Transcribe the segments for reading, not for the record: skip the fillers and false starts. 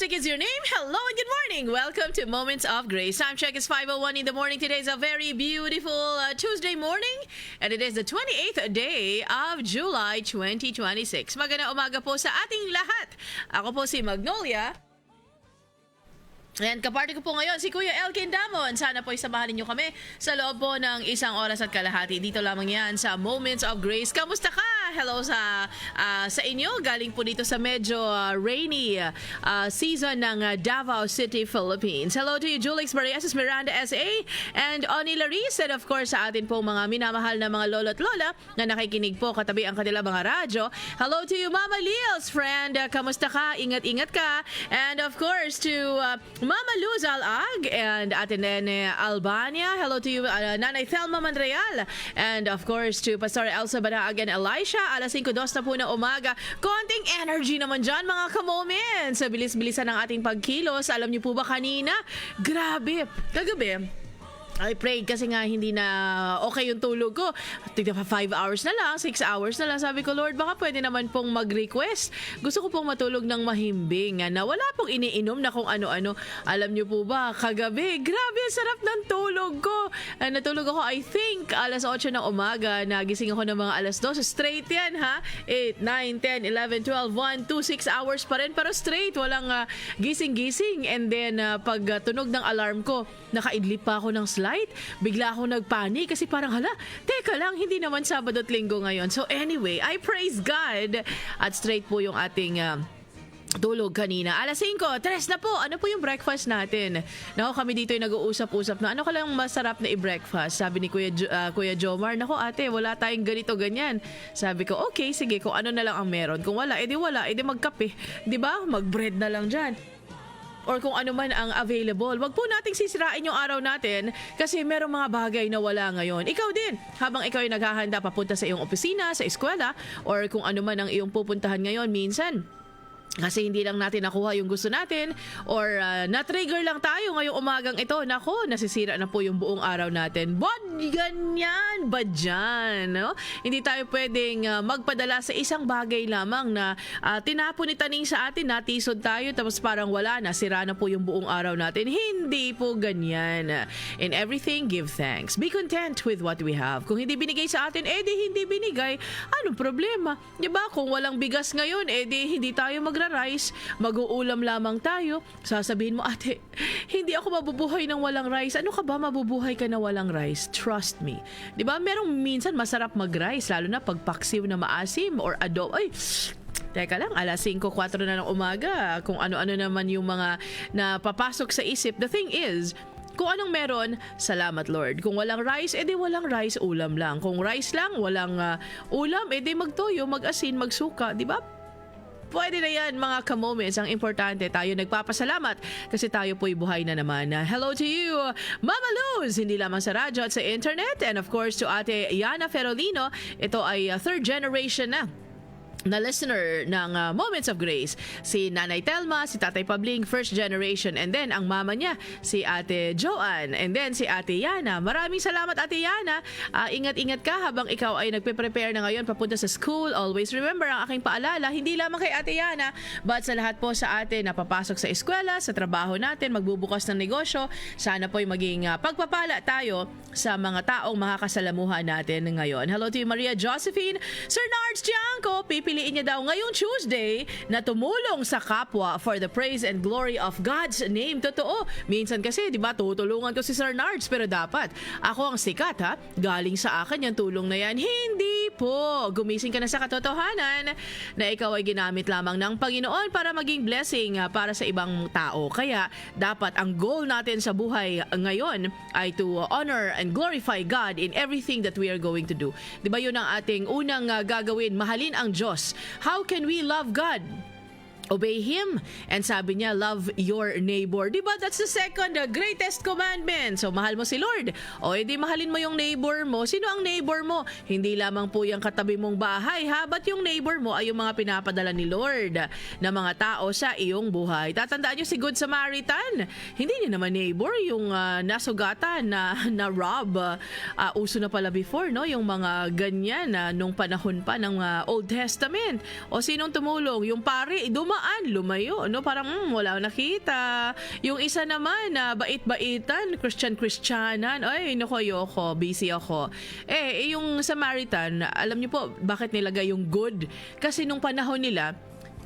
Fantastic is your name. Hello and good morning. Welcome to Moments of Grace. Time check is 5:01 in the morning. Today is a very beautiful Tuesday morning and it is the 28th day of July 2026. Magandang umaga po sa ating lahat. Ako po si Magnolia. And kaparty ko po ngayon si Kuya Elkin Damon. Sana po isamahan ninyo kami sa loob po ng isang oras at kalahati. Dito lamang yan sa Moments of Grace. Kamusta ka? Hello sa inyo. Galing po dito sa medyo rainy season ng Davao City, Philippines. Hello to you, Julix Barrias, Miranda S.A. and Oni Laris. And of course sa atin po mga minamahal na mga lolo at lola na nakikinig po katabi ang kanilang mga radyo. Hello to you, Mama Leals, friend. Kamusta ka? Ingat-ingat ka. And of course to Mama Luz Alag and Ate Nene Albania. Hello to you, Nanay Thelma Manreal. And of course to Pastor Elsa Banaag and Elisha. Alas 5:02 na po ng umaga. Konting energy naman dyan mga kamomen. Sa bilis-bilisan ng ating pagkilos. Alam niyo po ba kanina? Grabe. Kagabi. I prayed kasi nga hindi na okay yung tulog ko. 5 hours na lang, 6 hours na lang. Sabi ko, Lord, baka pwede naman pong mag-request. Gusto ko pong matulog ng mahimbing na wala pong iniinom na kung ano-ano. Alam niyo po ba, kagabi, grabe, sarap ng tulog ko. Natulog ako, I think, alas 8 ng umaga. Nagising ako ng mga alas 2. Straight yan, ha? 8, 9, 10, 11, 12, 1, 2, 6 hours pa rin. Pero straight, walang gising-gising. And then, pag tunog ng alarm ko, nakaidlip pa ako ng slide. Bigla ako nagpanik kasi parang hala, teka lang, hindi naman Sabado at Linggo ngayon. So anyway, I praise God at straight po yung ating tulog kanina. Alas 5, tres na po. Ano po yung breakfast natin? Nako, kami dito yung nag-uusap-usap na ano ka lang masarap na i-breakfast. Sabi ni Kuya Jomar, nako ate, wala tayong ganito ganyan. Sabi ko, okay, sige, kung ano na lang ang meron. Kung wala, edi magkape. 'Di ba? Mag-bread na lang diyan. Or kung ano man ang available. Wag po nating sisirain yung araw natin kasi merong mga bagay na wala ngayon. Ikaw din, habang ikaw ay naghahanda papunta sa iyong opisina, sa eskwela, or kung ano man ang iyong pupuntahan ngayon, minsan kasi hindi lang natin nakuha yung gusto natin or na-trigger lang tayo ngayong umagang ito. Nako, nasisira na po yung buong araw natin. Ganyan ba dyan? No? Hindi tayo pwedeng magpadala sa isang bagay lamang na tinapon ni Taning sa atin, natisod tayo tapos parang wala na, sira na po yung buong araw natin. Hindi po ganyan. In everything, give thanks. Be content with what we have. Kung hindi binigay sa atin, di hindi binigay. Anong problema? Diba? Kung walang bigas ngayon, di hindi tayo rice, mag-uulam lamang tayo. Sasabihin mo, ate, hindi ako mabubuhay ng walang rice. Ano ka ba, mabubuhay ka na walang rice? Trust me. Diba, merong minsan masarap mag-rice, lalo na pag paksiw na maasim or adobo. Ay, teka lang, alas 5:04 na ng umaga. Kung ano-ano naman yung mga napapasok sa isip. The thing is, kung anong meron, salamat Lord. Kung walang rice, walang rice, ulam lang. Kung rice lang, walang ulam, magtoyo, mag-asin, magsuka. Diba? Pwede na yan mga ka-moments. Ang importante, tayo nagpapasalamat kasi tayo po'y buhay na naman. Hello to you, Mama Luz! Hindi lamang sa radyo at sa internet. And of course to Ate Yana Ferolino. Ito ay third generation na listener ng Moments of Grace. Si Nanay Telma, si Tatay Pabling, first generation. And then, ang mama niya, si Ate Joanne. And then, si Ate Yana. Maraming salamat, Ate Yana. Ingat-ingat ka habang ikaw ay nagpe-prepare na ngayon papunta sa school. Always remember ang aking paalala, hindi lamang kay Ate Yana, but sa lahat po sa atin na papasok sa eskwela, sa trabaho natin, magbubukas ng negosyo. Sana po'y maging pagpapala tayo sa mga taong makakasalamuhan natin ngayon. Hello to you, Maria Josephine. Sir Nards Tiangco, piliin niya daw ngayong Tuesday na tumulong sa kapwa for the praise and glory of God's name. Totoo. Minsan kasi, di ba, tutulungan ko si Sir Nards, pero dapat ako ang sikat, ha? Galing sa akin yung tulong na yan. Hindi po. Gumising ka na sa katotohanan na ikaw ay ginamit lamang ng Panginoon para maging blessing para sa ibang tao. Kaya, dapat ang goal natin sa buhay ngayon ay to honor and glorify God in everything that we are going to do. Di ba yun ang ating unang gagawin? Mahalin ang Diyos. How can we love God? Obey Him. And sabi niya, love your neighbor. Diba? That's the second greatest commandment. So, mahal mo si Lord. O, edi mahalin mo yung neighbor mo. Sino ang neighbor mo? Hindi lamang po yung katabi mong bahay, ha? But yung neighbor mo ay yung mga pinapadala ni Lord na mga tao sa iyong buhay. Tatandaan nyo si Good Samaritan. Hindi niya naman neighbor yung nasugatan na rob. Uso na pala before, no? Yung mga ganyan nung panahon pa ng Old Testament. O, sinong tumulong? Yung pari, dumaan, lumayo, no? Parang wala nakita. Yung isa naman na bait-baitan, Christian-Christianan, ay naku, ayoko, busy ako. Yung Samaritan, alam niyo po bakit nilagay yung good? Kasi nung panahon nila,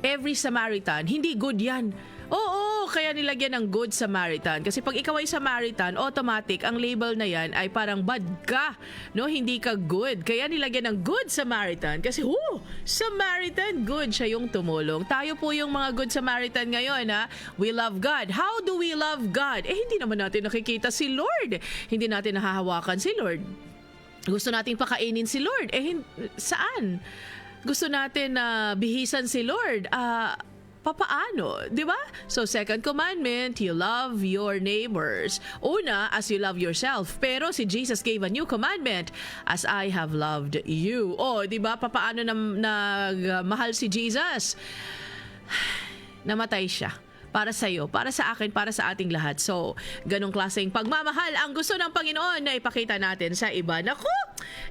every Samaritan, hindi good yan. Oo, kaya nilagyan ng Good Samaritan. Kasi pag ikaw ay Samaritan, automatic, ang label na yan ay parang bad ka. No? Hindi ka good. Kaya nilagyan ng Good Samaritan. Kasi, Samaritan, good siya yung tumulong. Tayo po yung mga Good Samaritan ngayon, ha? We love God. How do we love God? Hindi naman natin nakikita si Lord. Hindi natin nahahawakan si Lord. Gusto nating pakainin si Lord. Saan? Gusto natin na bihisan si Lord. Papaano, di ba? So, second commandment, you love your neighbors. Una, as you love yourself. Pero si Jesus gave a new commandment, as I have loved you. Di ba? Papaano mahal si Jesus? Namatay siya. Para sa iyo, para sa akin, para sa ating lahat. So, ganong klaseng pagmamahal ang gusto ng Panginoon na ipakita natin sa iba. Naku!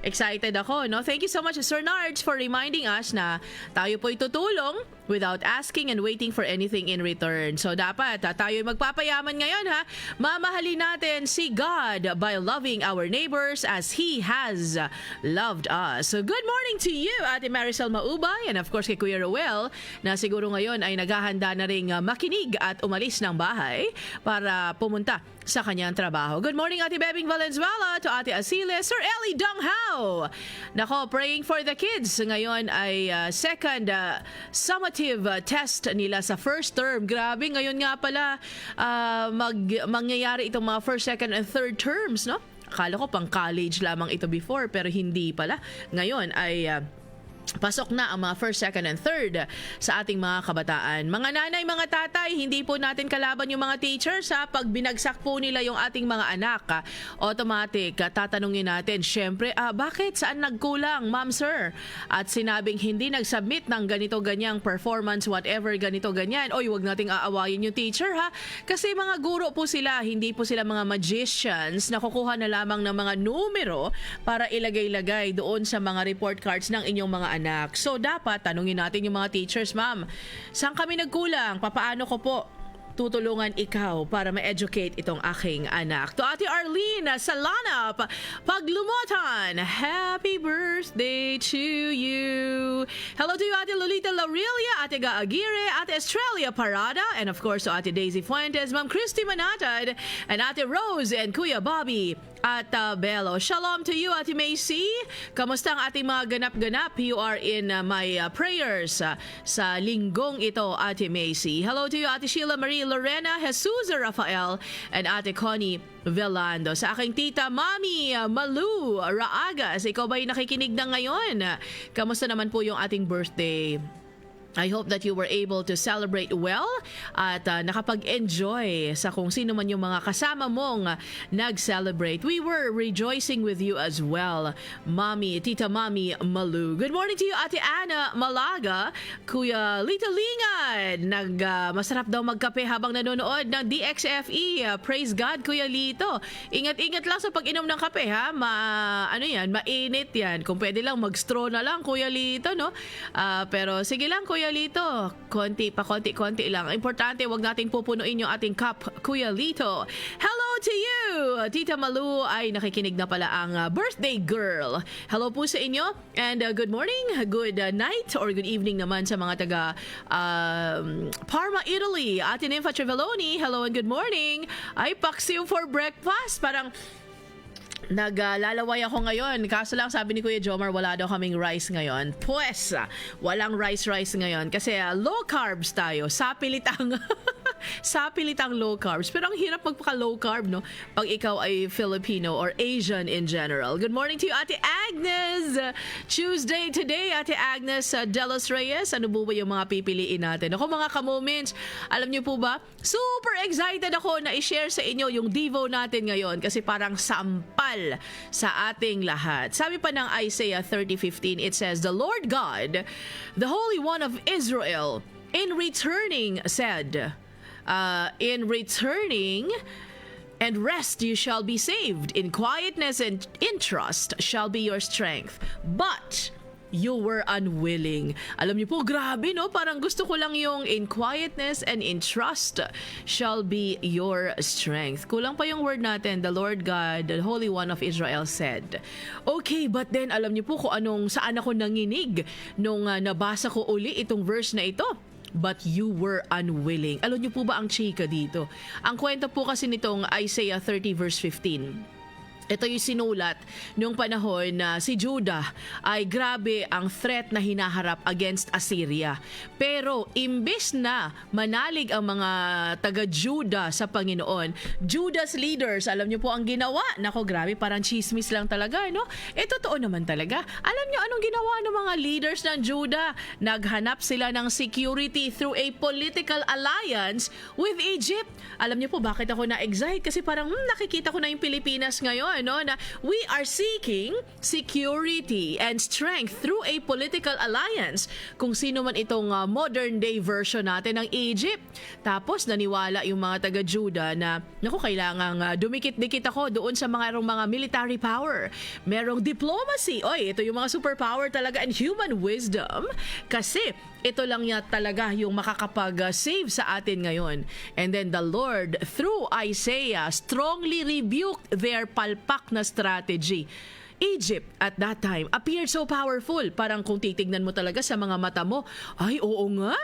Excited ako, no? Thank you so much, Sir Nards, for reminding us na tayo po'y tutulong without asking and waiting for anything in return. So, dapat tayo'y magpapayaman ngayon, ha? Mamahalin natin si God by loving our neighbors as He has loved us. So, good morning to you, Ate Marisol Maubay, and of course kay Kuya Roel, na siguro ngayon ay naghahanda na ring makinig at umalis ng bahay para pumunta sa kanyang trabaho. Good morning, Ate Bebing Valenzuela, to Ate Asile, Sir Ellie Donghao. Nako, praying for the kids. Ngayon ay second summative test nila sa first term. Grabe, ngayon nga pala mangyayari itong mga first, second, and third terms, no? Akala ko pang college lamang ito before, pero hindi pala. Ngayon ay pasok na ang mga first, second, and third sa ating mga kabataan. Mga nanay, mga tatay, hindi po natin kalaban yung mga teachers, ha? Pag binagsak po nila yung ating mga anak, automatic, tatanungin natin, syempre, bakit? Saan nagkulang, ma'am, sir? At sinabing hindi nag-submit ng ganito-ganyang performance, whatever, ganito-ganyan. Huwag nating aawayin yung teacher, ha? Kasi mga guro po sila, hindi po sila mga magicians na kukuha na lamang ng mga numero para ilagay-lagay doon sa mga report cards ng inyong mga anak. So, dapat tanungin natin yung mga teachers, ma'am, saan kami nagkulang? Papaano ko po tutulungan ikaw para ma-educate itong aking anak? To Ate Arlene Salanap, Paglumutan, happy birthday to you. Hello to you, Ate Lolita Laurelia, Ate Ga Aguirre, Ate Estrella Parada, and of course to Ate Daisy Fuentes, Ma'am Christy Manatad, and Ate Rose and Kuya Bobby at Bello. Shalom to you, Ate Macy. Kamusta ang ating mga ganap-ganap? You are in my prayers sa linggong ito, Ate Macy. Hello to you, Ate Sheila Marie Lorena, Jesus Rafael, and Ate Connie Velando. Sa aking tita, Mami Malu Raagas, ikaw ba'y nakikinig na ngayon? Kamusta naman po yung ating birthday? I hope that you were able to celebrate well at nakapag-enjoy sa kung sino man yung mga kasama mong nag-celebrate. We were rejoicing with you as well, Tita Mami Malu. Good morning to you, Ate Ana Malaga, Kuya Lito Lingad. Masarap daw magkape habang nanonood ng DXFE. Praise God, Kuya Lito. Ingat-ingat lang sa pag-inom ng kape, ha? Mainit yan. Kung pwede lang, mag-straw na lang, Kuya Lito, no? Pero sige lang, Kuya Lito, konti lang. Importante, wag nating pupunuin yung ating cup, Kuya Lito. Hello to you! Tita Malu ay nakikinig na pala ang birthday girl. Hello po sa inyo and good morning, good night, or good evening naman sa mga taga Parma, Italy. Ate Nympha Trevelloni, hello and good morning. Ay, paksiw for breakfast. Parang naglalaway ako ngayon. Kaso lang sabi ni Kuya Jomar, wala daw kaming rice ngayon. Pues, walang rice ngayon. Kasi low carbs tayo. Sapilitang low carbs. Pero ang hirap magpaka-low carb, no? Pag ikaw ay Filipino or Asian in general. Good morning to you, Ate Agnes. Tuesday today, Ate Agnes Delos Reyes. Ano po ba yung mga pipiliin natin? Ako, mga ka-moments, alam niyo po ba, super excited ako na i-share sa inyo yung Devo natin ngayon kasi parang sampal sa ating lahat. Sabi pa ng Isaiah 30:15, it says, "The Lord God, the Holy One of Israel, in returning said, in returning and rest you shall be saved. In quietness and in trust shall be your strength. But you were unwilling. Alam niyo po, grabe no? Parang gusto ko lang yung in quietness and in trust shall be your strength. Kulang pa yung word natin, the Lord God, the Holy One of Israel said. Okay, but then alam niyo po kung saan ako nanginig nung nabasa ko uli itong verse na ito. But you were unwilling. Alam niyo po ba ang chika dito? Ang kwento po kasi nitong Isaiah 30 verse 15. Ito yung sinulat noong panahon na si Judah ay grabe ang threat na hinaharap against Assyria. Pero imbes na manalig ang mga taga-Judah sa Panginoon, Judah's leaders, alam niyo po ang ginawa? Nako, grabe, parang chismis lang talaga, no? Totoo naman talaga. Alam niyo anong ginawa ng mga leaders ng Judah? Naghanap sila ng security through a political alliance with Egypt. Alam niyo po bakit ako na-excite? Kasi parang nakikita ko na yung Pilipinas ngayon, no, na we are seeking security and strength through a political alliance. Kung sino man itong modern day version natin ng Egypt. Tapos naniwala yung mga taga-Judah na naku, kailangang dumikit-dikit ako doon sa mga military power. Merong diplomacy. Oy, ito yung mga superpower talaga and human wisdom. Kasi ito lang niya talaga yung makakapag-save sa atin ngayon. And then the Lord, through Isaiah, strongly rebuked their palpak na strategy. Egypt at that time appeared so powerful. Parang kung titignan mo talaga sa mga mata mo, ay oo nga,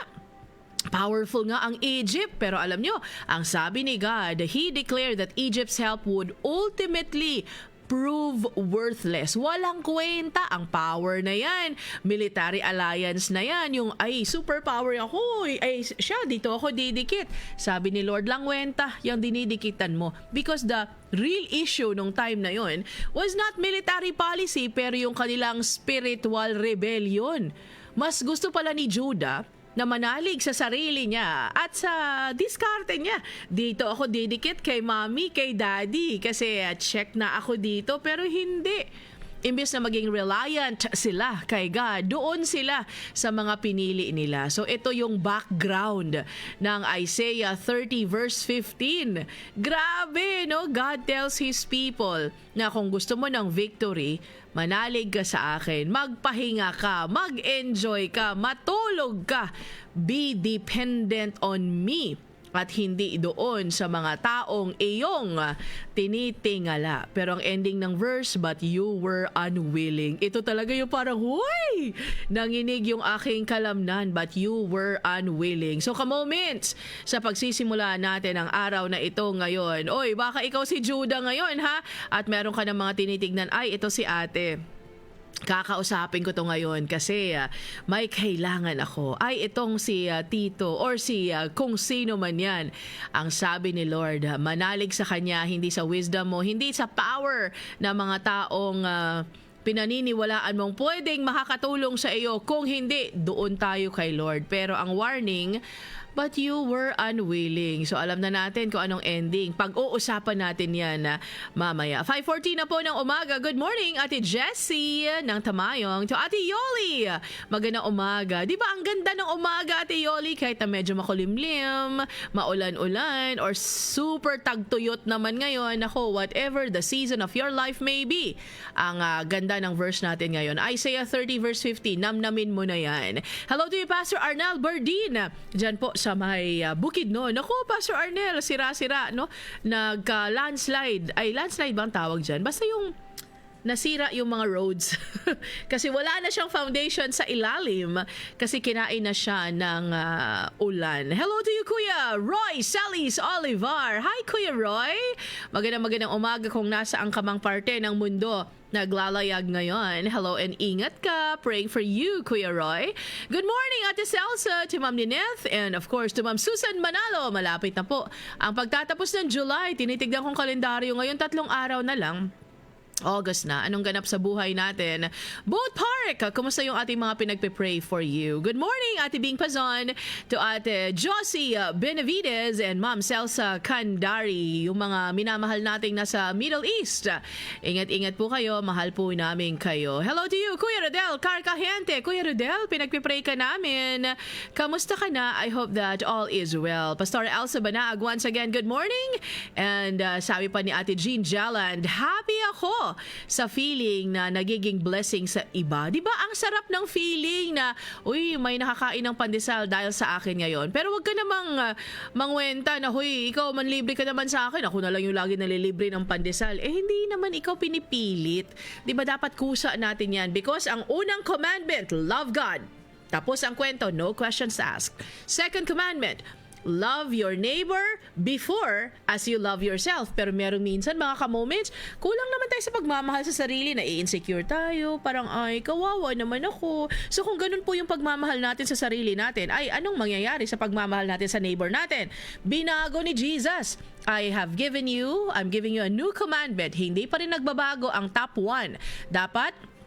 powerful nga ang Egypt. Pero alam nyo, ang sabi ni God, He declared that Egypt's help would ultimately prove worthless. Walang kwenta ang power na yan. Military alliance na yan. Yung superpower ako. Siya, dito ako didikit. Sabi ni Lord, lang kwenta yung dinidikitan mo. Because the real issue nung time na yon was not military policy pero yung kanilang spiritual rebellion. Mas gusto pala ni Judah na manalig sa sarili niya at sa diskarte niya. Dito ako didikit kay mommy, kay daddy kasi check na ako dito, pero hindi. Imbes na maging reliant sila kay God, doon sila sa mga pinili nila. So ito yung background ng Isaiah 30 verse 15. Grabe, no? God tells His people na kung gusto mo ng victory, manalig ka sa akin, magpahinga ka, mag-enjoy ka, matulog ka, be dependent on me. At hindi doon sa mga taong iyong tinitingala. Pero ang ending ng verse, but you were unwilling. Ito talaga yung parang, huy! Nanginig yung aking kalamnan, but you were unwilling. So, ka-moments sa pagsisimula natin ang araw na ito ngayon. Oy, baka ikaw si Judah ngayon, ha? At meron ka ng mga tinitignan, ay, ito si ate. Kakausapin ko to ngayon kasi may kailangan ako. Ay, itong si Tito or si kung sino man yan. Ang sabi ni Lord, manalig sa Kanya, hindi sa wisdom mo, hindi sa power na mga taong pinaniniwalaan mong pwedeng makakatulong sa iyo. Kung hindi, doon tayo kay Lord. Pero ang warning, but you were unwilling. So alam na natin kung anong ending. Pag-uusapan natin yan mamaya. 5:40 na po ng umaga. Good morning, Ate Jessie ng Tamayong. To Ate Yoli, magandang umaga. Di ba ang ganda ng umaga, Ate Yoli? Kahit na medyo makulimlim, maulan-ulan, or super tagtuyot naman ngayon. Ako, whatever the season of your life may be. Ang ganda ng verse natin ngayon. Isaiah 30 verse 50. Namnamin mo na yan. Hello to you, Pastor Arnel Berdin. Diyan po sa may bukid, no? Naku, Pastor Arnel, sira-sira, no? Nag-landslide. Ay, landslide bang tawag dyan? Basta yung nasira yung mga roads. Kasi wala na siyang foundation sa ilalim kasi kinain na siya ng ulan. Hello to you, Kuya Roy Salis Olivar. Hi, Kuya Roy. Magandang umaga kung nasaan ka mang parte ng mundo naglalayag ngayon. Hello and ingat ka. Praying for you, Kuya Roy. Good morning, Ate Celsa, to Ma'am Nineth, and of course to Ma'am Susan Manalo. Malapit na po ang pagtatapos ng July. Tinitignan kong kalendaryo ngayon, 3 araw na lang. August na. Anong ganap sa buhay natin? Boat Park! Kumusta yung ating mga pinagpe-pray for you? Good morning, Ate Bing Pazon, to Ate Josie Benavides and Ma'am Celsa Kandari, yung mga minamahal nating nasa Middle East. Ingat-ingat po kayo. Mahal po namin kayo. Hello to you, Kuya Rodel Carcajente. Kuya Rodel, pinagpe-pray ka namin. Kamusta ka na? I hope that all is well. Pastor Elsa Banaag, once again, good morning. And sabi pa ni Ate Jean Jaland, happy ako kayo sa feeling na nagiging blessing sa iba? Di ba ang sarap ng feeling na, uy, may nakakain ng pandesal dahil sa akin ngayon. Pero wag ka namang mangwenta na, huy, ikaw manlibre ka naman sa akin. Ako na lang yung lagi nalilibre ng pandesal. Hindi naman ikaw pinipilit. Di ba dapat kusa natin yan? Because ang unang commandment, love God. Tapos ang kwento, no questions asked. Second commandment, love your neighbor before as you love yourself. Pero meron minsan mga ka-moments, kulang naman tayo sa pagmamahal sa sarili, na i-insecure tayo, parang ay kawawa naman ako. So kung ganun po yung pagmamahal natin sa sarili natin, ay anong mangyayari sa pagmamahal natin sa neighbor natin? Binago ni Jesus. I'm giving you a new commandment. Hindi pa rin nagbabago ang top 1. Dapat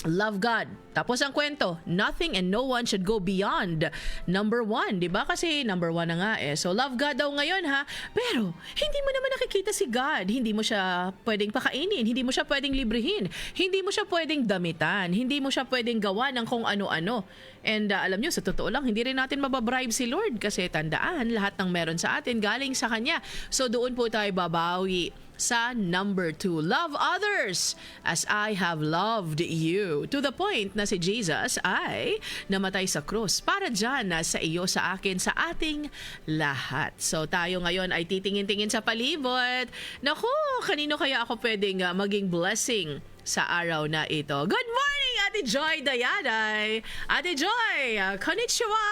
love God. Tapos ang kwento, nothing and no one should go beyond number 1. Diba? Kasi number 1 na nga eh. So love God daw ngayon ha. Pero hindi mo naman nakikita si God. Hindi mo siya pwedeng pakainin. Hindi mo siya pwedeng librihin. Hindi mo siya pwedeng damitan. Hindi mo siya pwedeng gawa ng kung ano-ano. And alam nyo, sa totoo lang, hindi rin natin mababribe si Lord. Kasi tandaan, lahat ng meron sa atin galing sa Kanya. So doon po tayo babawi sa number 2. Love others as I have loved you. To the point na si Jesus ay namatay sa krus para dyan sa iyo, sa akin, sa ating lahat. So tayo ngayon ay titingin-tingin sa palibot. Naku, kanino kaya ako pwedeng maging blessing sa araw na ito? Good morning, Ate Joy Dayaday. Ate Joy, konnichiwa!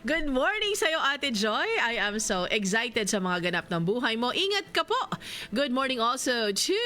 Good morning sa'yo, Ate Joy. I am so excited sa mga ganap ng buhay mo. Ingat ka po. Good morning also to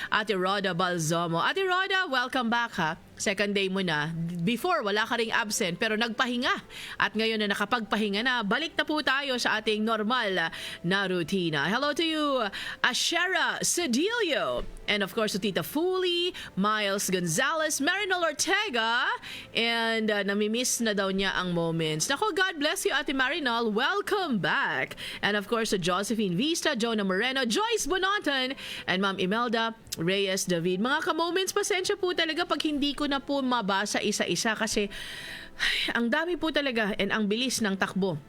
Ate Rhoda Balzomo. Ate Rhoda, welcome back ha. Second day mo na. Before, wala ka ring absent pero nagpahinga. At ngayon na nakapagpahinga na, balik na po tayo sa ating normal na rutina. Hello to you, Ashera Cedillo. And of course, to Tita Fuli, Miles Gonzalez, Marinol Ortega. And namimiss na daw niya ang moments. Nako, God bless you, Ate Marinol. Welcome back. And of course, to Josephine Vista, Jonah Moreno, Joyce Bononton, and Ma'am Imelda Reyes David. Mga ka-moments, pasensya po talaga pag hindi ko na po mabasa isa-isa kasi ang dami po talaga and ang bilis ng takbo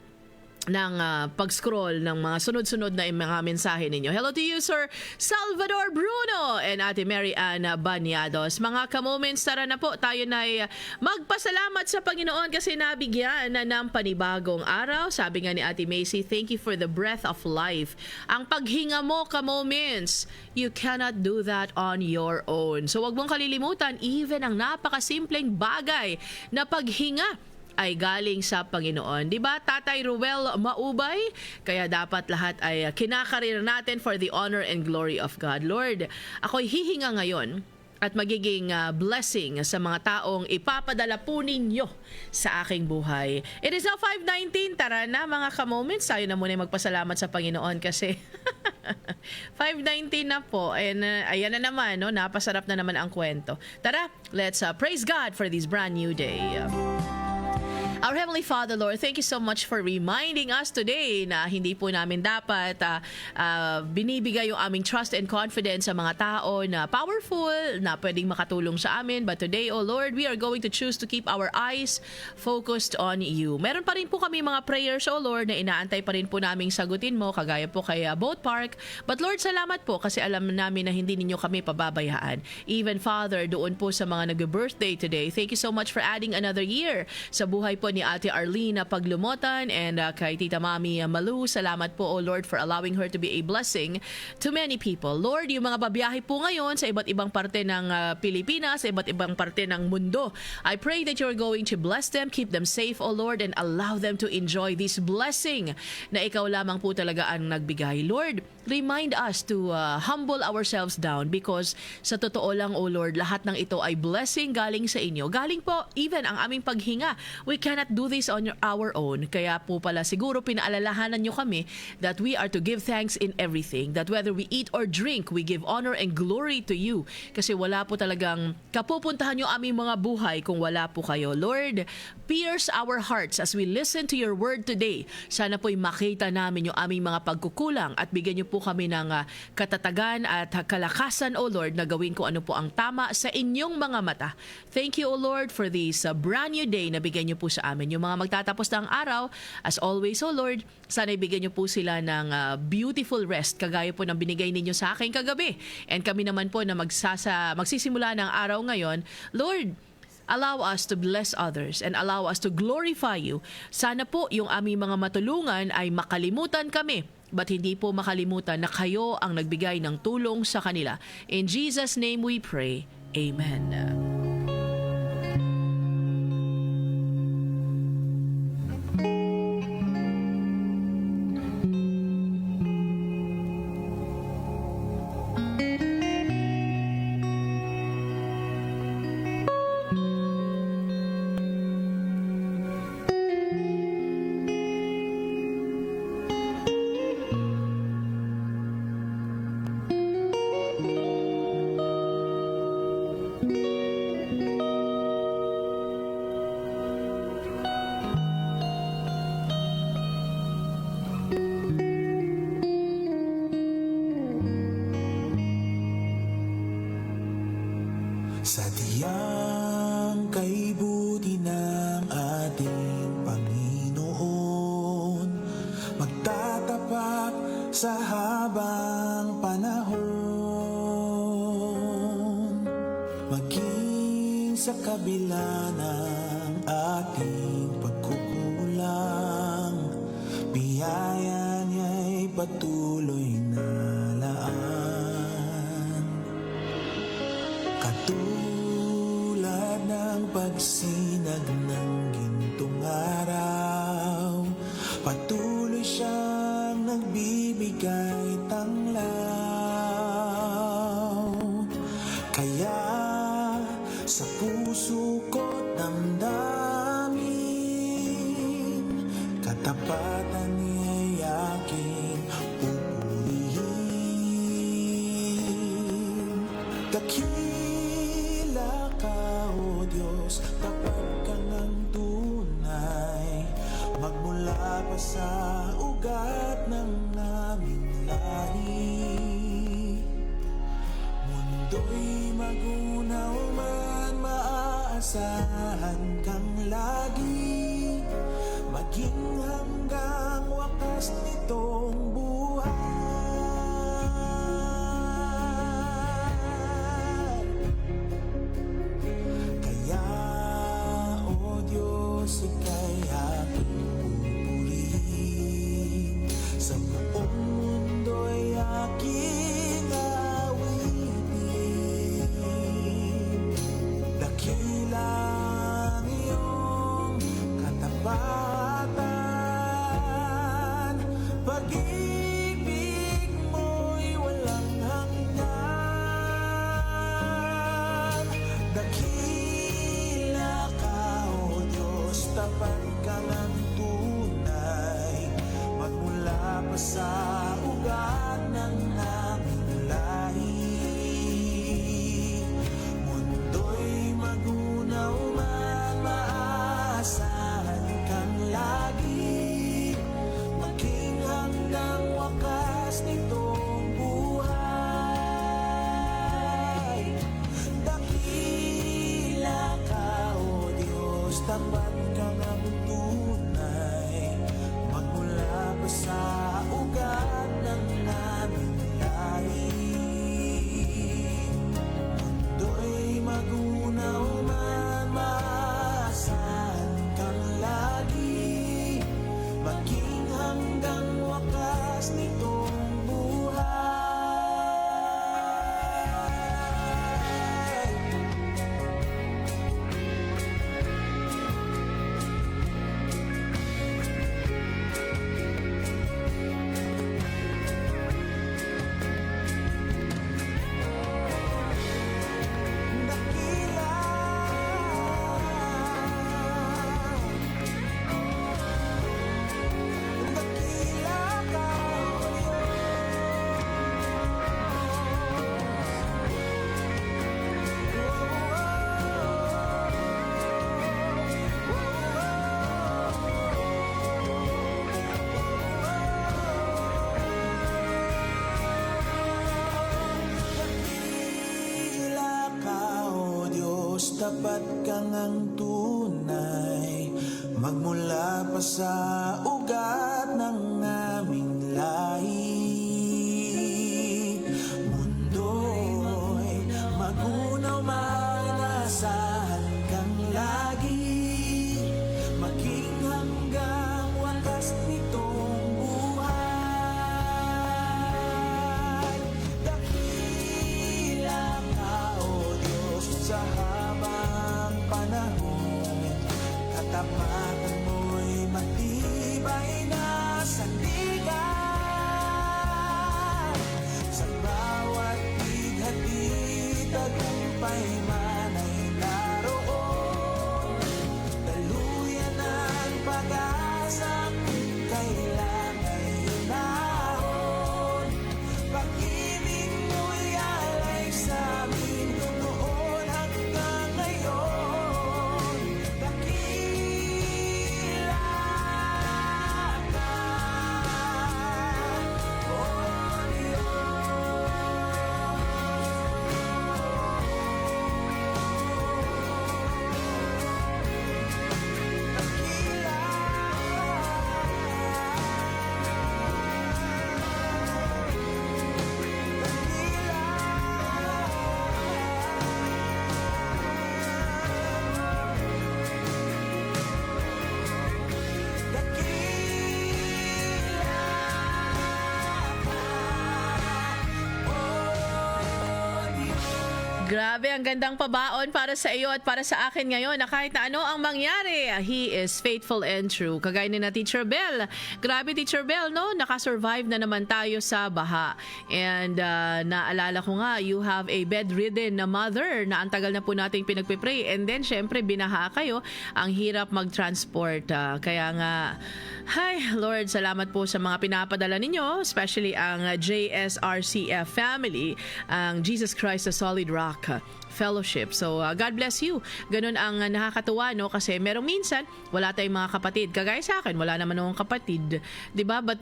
ng pag-scroll ng mga sunod-sunod na mga mensahe ninyo. Hello to you, Sir Salvador Bruno and Ate Mary Ann Baniados. Mga ka-moments, tara na po. Tayo na ay magpasalamat sa Panginoon kasi nabigyan na ng panibagong araw. Sabi nga ni Ate Macy, thank you for the breath of life. Ang paghinga mo, ka-moments, you cannot do that on your own. So wag mong kalilimutan, even ang napakasimpleng bagay na paghinga ay galing sa Panginoon. Diba, Tatay Ruel Maubay? Kaya dapat lahat ay kinakarir natin for the honor and glory of God. Lord, ako'y hihinga ngayon at magiging blessing sa mga taong ipapadala po ninyo sa aking buhay. It is now 5:19. Tara na mga ka-moments. Tayo na muna magpasalamat sa Panginoon kasi 5:19 na po. And ayan na naman, no? Napasarap na naman ang kwento. Tara, let's praise God for this brand new day. Our Heavenly Father, Lord, thank you so much for reminding us today na hindi po namin dapat binibigay yung aming trust and confidence sa mga tao na powerful, na pwedeng makatulong sa amin. But today, oh Lord, we are going to choose to keep our eyes focused on you. Meron pa rin po kami mga prayers, oh Lord, na inaantay pa rin po naming sagutin mo, kagaya po kay Boat Park. But Lord, salamat po kasi alam namin na hindi ninyo kami pababayaan. Even Father, doon po sa mga nag-birthday today, thank you so much for adding another year sa buhay po ni Ate Arlene Paglumotan and kay Tita Mami Malu. Salamat po, oh Lord, for allowing her to be a blessing to many people. Lord, yung mga babiyahe po ngayon sa iba't ibang parte ng Pilipinas, sa iba't ibang parte ng mundo, I pray that you're going to bless them, keep them safe, oh Lord, and allow them to enjoy this blessing na ikaw lamang po talaga ang nagbigay. Lord, remind us to humble ourselves down because sa totoo lang, oh Lord, lahat ng ito ay blessing galing sa inyo. Galing po even ang aming paghinga. We cannot do this on our own. Kaya po pala siguro pinaalalahanan nyo kami that we are to give thanks in everything. That whether we eat or drink, we give honor and glory to you. Kasi wala po talagang kapupuntahan yung aming mga buhay kung wala po kayo. Lord, pierce our hearts as we listen to your word today. Sana po'y makita namin yung aming mga pagkukulang at bigyan nyo po kami ng katatagan at kalakasan, O Lord, na gawin ko ano po ang tama sa inyong mga mata. Thank you, O Lord, for this brand new day na bigyan nyo po sa sa amin. Yung mga magtatapos ng araw, as always, oh Lord, sana ibigyan niyo po sila ng beautiful rest, kagaya po ng binigay ninyo sa akin kagabi. And kami naman po na magsisimula ng araw ngayon, Lord, allow us to bless others and allow us to glorify you. Sana po yung aming mga matulungan ay makalimutan kami, but hindi po makalimutan na kayo ang nagbigay ng tulong sa kanila. In Jesus' name we pray. Amen. Sa tiyang kaibuti ng ating Panginoon, magtatapat sa habang panahon, maging sa kabila ng ating pagkukulang, biyaya niya'y patuloy na laan. Katulad ng pagsinag ng gintong araw, patuloy siyang nagbibigay tanglaw. Kaya sa puso ko't damdamin, katapatan niya'y aking pupurihin. Dakila ka, O Diyos, tapat ka ng tunay, magmula pa sa ugat ng naming lahi. Mundo'y magunaw man, maaasahan kang lagi, maging hanggang wakas nitong buhay. Kaya, O Diyos, ika'y aking pupurihin, sa buong mundo'y aking awitin. Dakila ang iyong katapatan, pag-ibig mo'y walang hanggan. Dakila ka, O Diyos, tapat ka ng tunay, magmula pa sa ugat ng aming lahi. Mundo'y magunaw man, maaasahan kang lagi, maging hanggang wakas nitong buhay. Dakila ka, O Diyos, tapat ka ng tunay, magmula pa sa ugat ng aming lahi. Mundo'y magunaw man, maaasahan kang lagi, maging hanggang wakas nitong buhay. Dakila, dakila ka, dakila ka, O Diyos, tapat ka ng tunay, magmula pa sa ugat ng aming lahi. Mundo'y magunaw man, asahan kang lagi, maging hanggang wakas nitong buhay. Dakila ka, O Diyos, sa habang panahon, katapatan mo'y matibay na sandigan. Sa bawat bighati, tagumpay man ay naroon. Daluyan ang pag-asa kung kailan ay hinahon. Pag-ibig mo'y alay sa amin noon hanggang ngayon. Dakila ka, O Grabe, ang gandang pabaon para sa iyo at para sa akin ngayon na kahit na ano ang mangyari, He is faithful and true. Kagaya ni na Teacher Bell. Grabe, Teacher Bell, no? Nakasurvive na naman tayo sa baha. And naalala ko nga, you have a bedridden na mother na ang tagal na po nating pinagpipray. And then, syempre, binaha kayo. Ang hirap mag-transport. Kaya nga, hi, Lord, salamat po sa mga pinapadala ninyo, especially ang JSRCF family, ang Jesus Christ the Solid Rock Fellowship. So, God bless you. Ganun ang nakakatuwa, no? Kasi merong minsan, wala tayong mga kapatid. Kagaya sa akin, wala naman akong kapatid. 'Di ba? But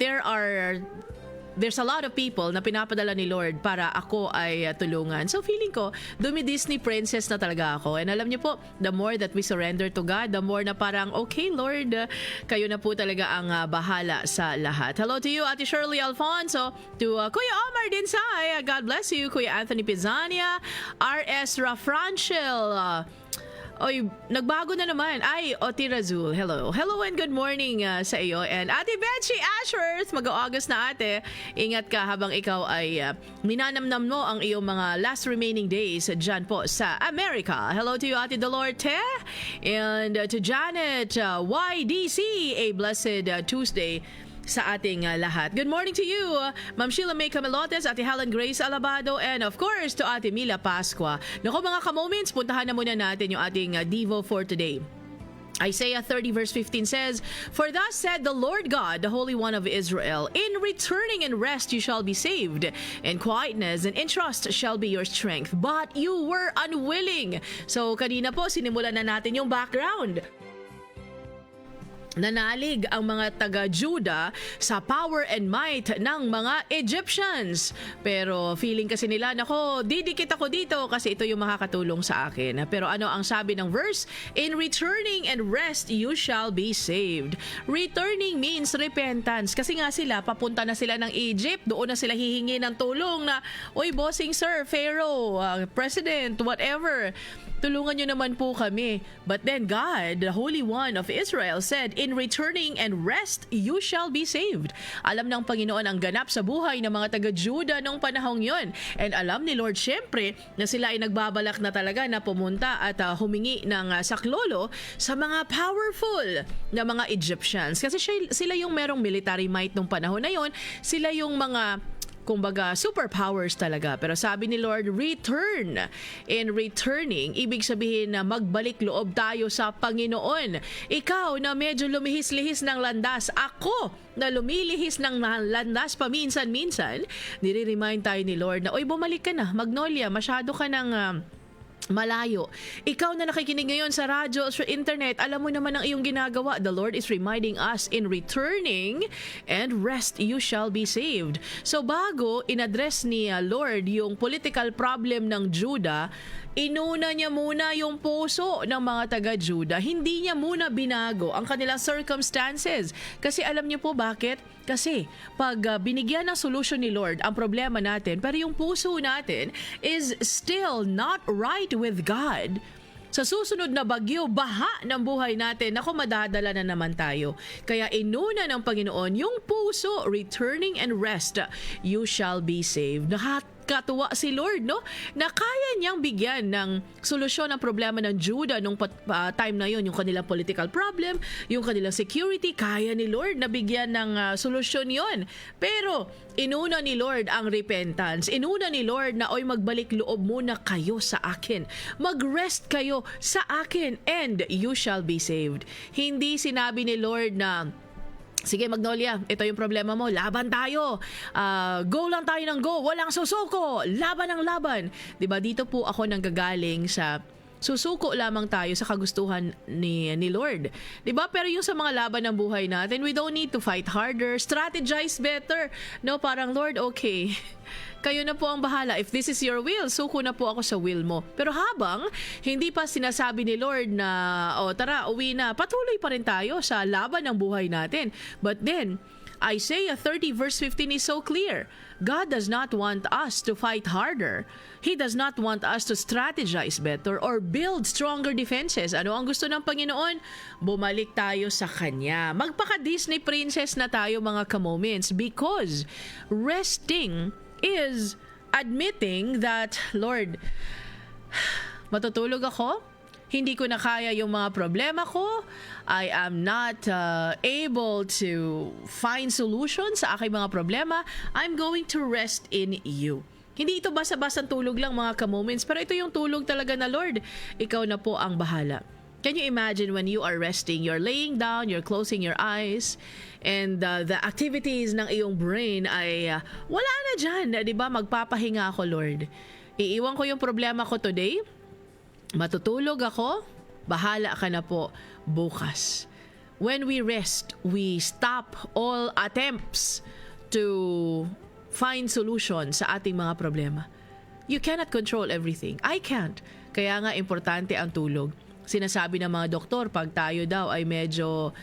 there's a lot of people na pinapadala ni Lord para ako ay tulungan. So feeling ko, Disney princess na talaga ako. And alam niyo po, the more that we surrender to God, the more na parang, okay Lord, kayo na po talaga ang bahala sa lahat. Hello to you, Ate Shirley Alfonso, to Kuya Omar Dinsay, God bless you, Kuya Anthony Pizania, R.S. Rafranchel, oy, nagbago na naman. Ay, Oti Razul, hello. Hello and good morning sa iyo. And Ate Betsy Ashworth, mag-August na ate. Ingat ka habang ikaw ay minanamnam mo ang iyong mga last remaining days dyan po sa America. Hello to you, Ate Dolorte. And to Janet YDC, a blessed Tuesday sa ating lahat. Good morning to you, Ma'am Sheila May Camelotes, Ate Helen Grace Alabado, and of course to Ate Mila Pascua. Naku mga ka-moments, puntahan na muna natin yung ating Devo for today. Isaiah 30 verse 15 says, "For thus said the Lord God, the Holy One of Israel, in returning and rest you shall be saved, and quietness and in trust shall be your strength. But you were unwilling." So kanina po, sinimulan na natin yung background. Nanalig ang mga taga-Juda sa power and might ng mga Egyptians. Pero feeling kasi nila, nako, didikit ako dito kasi ito yung makakatulong sa akin. Pero ano ang sabi ng verse? In returning and rest, you shall be saved. Returning means repentance. Kasi nga sila, papunta na sila ng Egypt. Doon na sila hihingi ng tulong na, oy, bossing sir, Pharaoh, president, whatever. Tulungan nyo naman po kami. But then God, the Holy One of Israel, said, in returning and rest, you shall be saved. Alam ng Panginoon ang ganap sa buhay ng mga taga-Juda noong panahong yon. And alam ni Lord syempre na sila ay nagbabalak na talaga na pumunta at humingi ng saklolo sa mga powerful na mga Egyptians. Kasi sila yung merong military might nung panahon na yon. Sila yung mga kumbaga superpowers talaga. Pero sabi ni Lord, return. In returning, ibig sabihin na magbalik loob tayo sa Panginoon. Ikaw na medyo lumihis-lihis ng landas, ako na lumilihis ng landas paminsan-minsan, nire-remind tayo ni Lord na, oy, bumalik ka na, Magnolia, masyado ka ng malayo. Ikaw na nakikinig ngayon sa radyo o sa internet, alam mo naman ang iyong ginagawa. The Lord is reminding us, in returning and rest, you shall be saved. So bago in-address ni Lord yung political problem ng Judah, inuna niya muna yung puso ng mga taga-Judah. Hindi niya muna binago ang kanilang circumstances. Kasi alam niyo po bakit? Kasi pag binigyan ng solusyon ni Lord ang problema natin, pero yung puso natin is still not right with God, sa susunod na bagyo, baha ng buhay natin, ako, madadala na naman tayo. Kaya inuna ng Panginoon yung puso, returning and rest, you shall be saved. Nakakatuwa si Lord, no? Na kaya niyang bigyan ng solusyon ang problema ng Judah nung time na yon, yung kanilang political problem, yung kanilang security, kaya ni Lord na bigyan ng solusyon yon. Pero inuna ni Lord ang repentance. Inuna ni Lord na, oy, magbalik loob muna kayo sa akin. Mag-rest kayo sa akin and you shall be saved. Hindi sinabi ni Lord na, sige Magnolia, ito yung problema mo, laban tayo. Go lang tayo ng go, walang susuko. Laban ang laban. Diba, dito po ako nanggagaling sa susuko lamang tayo sa kagustuhan ni Lord. 'Di ba? Pero yung sa mga laban ng buhay natin, we don't need to fight harder, strategize better. No, parang Lord, okay. Kayo na po ang bahala. If this is your will, suko na po ako sa will mo. Pero habang hindi pa sinasabi ni Lord na, tara, uwi na, patuloy pa rin tayo sa laban ng buhay natin. But then, Isaiah 30 verse 15 is so clear. God does not want us to fight harder. He does not want us to strategize better or build stronger defenses. Ano ang gusto ng Panginoon? Bumalik tayo sa Kanya. Magpaka-Disney princess na tayo, mga ka-moments, because resting is admitting that, Lord, matutulog ako? Hindi ko na kaya yung mga problema ko. I am not able to find solutions sa aking mga problema. I'm going to rest in you. Hindi ito basta-basta tulog lang, mga ka-moments, pero ito yung tulog talaga na, Lord, ikaw na po ang bahala. Can you imagine when you are resting, you're laying down, you're closing your eyes, and the activities ng iyong brain ay wala na dyan. Di ba? Magpapahinga ako, Lord. Iiwan ko yung problema ko today. Matutulog ako, bahala ka na po bukas. When we rest, we stop all attempts to find solution sa ating mga problema. You cannot control everything. I can't. Kaya nga importante ang tulog. Sinasabi ng mga doktor, pag tayo daw ay medyo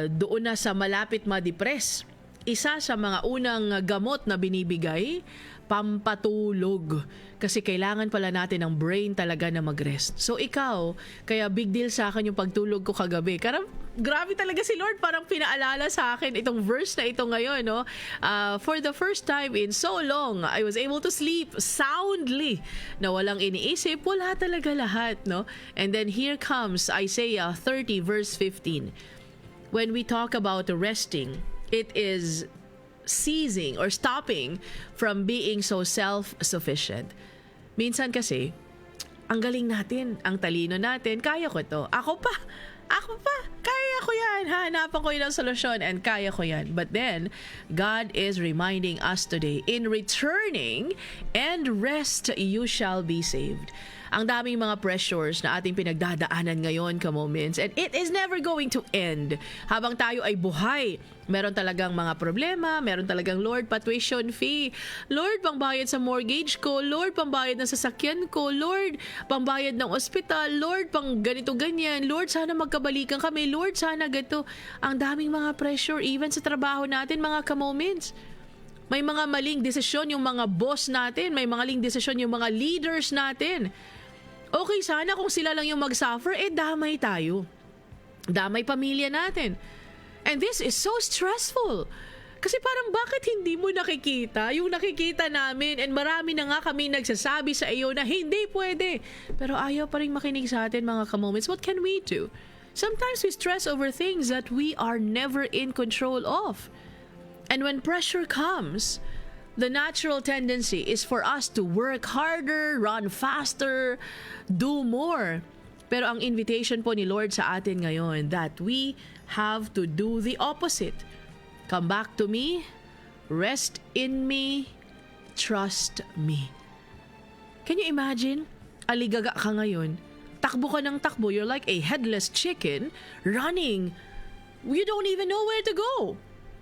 doon na sa malapit ma-depress, isa sa mga unang gamot na binibigay, pampatulog. Kasi kailangan pala natin ng brain talaga na mag-rest. So ikaw, kaya big deal sa akin yung pagtulog ko kagabi. Karang grabe talaga si Lord, parang pinaalala sa akin itong verse na ito ngayon, no? For the first time in so long, I was able to sleep soundly na walang iniisip, wala talaga lahat, no? And then here comes Isaiah 30 verse 15. When we talk about resting, it is ceasing or stopping from being so self-sufficient. Minsan kasi, ang galing natin, ang talino natin, kaya ko to. Ako pa, kaya ko yan. Hanapan ko yun ang solusyon and kaya ko yan. But then, God is reminding us today, in returning and rest, you shall be saved. Ang daming mga pressures na ating pinagdadaanan ngayon, ka-moments, and it is never going to end. Habang tayo ay buhay, meron talagang mga problema, meron talagang, Lord, tuition fee, Lord, pangbayad sa mortgage ko, Lord, pangbayad ng sasakyan ko, Lord, pangbayad ng ospital, Lord, pang ganito ganyan, Lord, sana magkabalikan kami, Lord, sana ganito. Ang daming mga pressure, even sa trabaho natin, mga ka-moments. May mga maling desisyon yung mga boss natin, may mga maling desisyon yung mga leaders natin. Okay, sana kung sila lang yung mag-suffer, damay tayo. Damay pamilya natin. And this is so stressful. Kasi parang bakit hindi mo nakikita yung nakikita namin, and marami na nga kami nagsasabi sa iyo na hindi pwede. Pero ayaw pa rin makinig sa atin, mga ka-moments. What can we do? Sometimes we stress over things that we are never in control of. And when pressure comes, the natural tendency is for us to work harder, run faster, do more. Pero ang invitation po ni Lord sa atin ngayon, that we have to do the opposite. Come back to me, rest in me, trust me. Can you imagine? aligaga ka ngayon. Takbo ka ng takbo. You're like a headless chicken running. You don't even know where to go.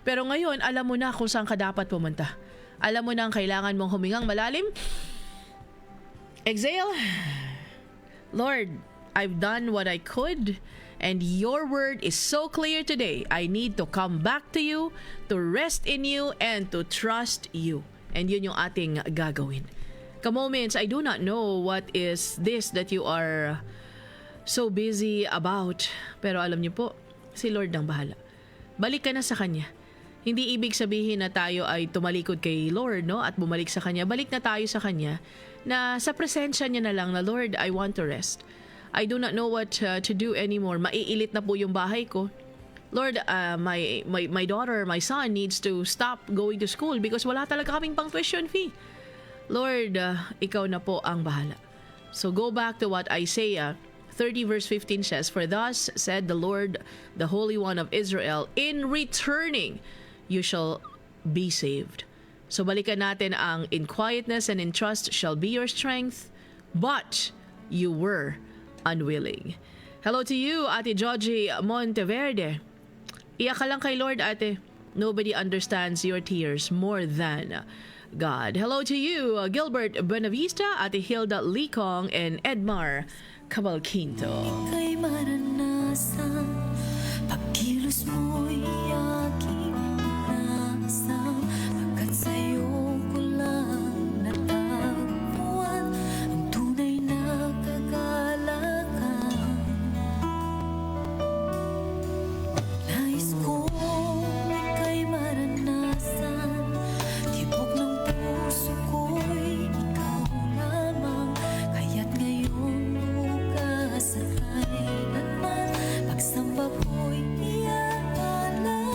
Pero ngayon, alam mo na kung saan ka dapat pumunta. Alam mo na ang kailangan mong humingang malalim. Exhale. Lord, I've done what I could, and your word is so clear today. I need to come back to you, to rest in you, and to trust you. And yun yung ating gagawin. Ka-moments, I do not know what is this that you are so busy about. Pero alam niyo po, si Lord ang bahala. Balik ka na sa Kanya. Hindi ibig sabihin na tayo ay tumalikod kay Lord, no? At bumalik sa Kanya. Balik na tayo sa Kanya na sa presensya niya na lang na, Lord, I want to rest. I do not know what to do anymore. Maiilit na po yung bahay ko. Lord, my daughter, my son needs to stop going to school because wala talaga kaming pang tuition fee. Lord, ikaw na po ang bahala. So go back to what Isaiah 30 verse 15 says, For thus said the Lord, the Holy One of Israel, in returning, you shall be saved. So balikan natin ang in quietness and in trust shall be your strength, but you were unwilling. Hello to you, Ate Georgie Monteverde. Iyak ka lang kay Lord, ate. Nobody understands your tears more than God. Hello to you, Gilbert Buenavista, Ate Hilda Licong, and Edmar Cabalquinto. Ika'y maranasan, pagkilos mo'y aking naranasan, pagkat sa'yo ko lang natagpuan ang tunay na kagalakan. Nais kong ika'y maranasan, tibok ng puso ko'y ikaw lamang, kaya't ngayon bukas at kailanman, pagsamba ko'y iaalala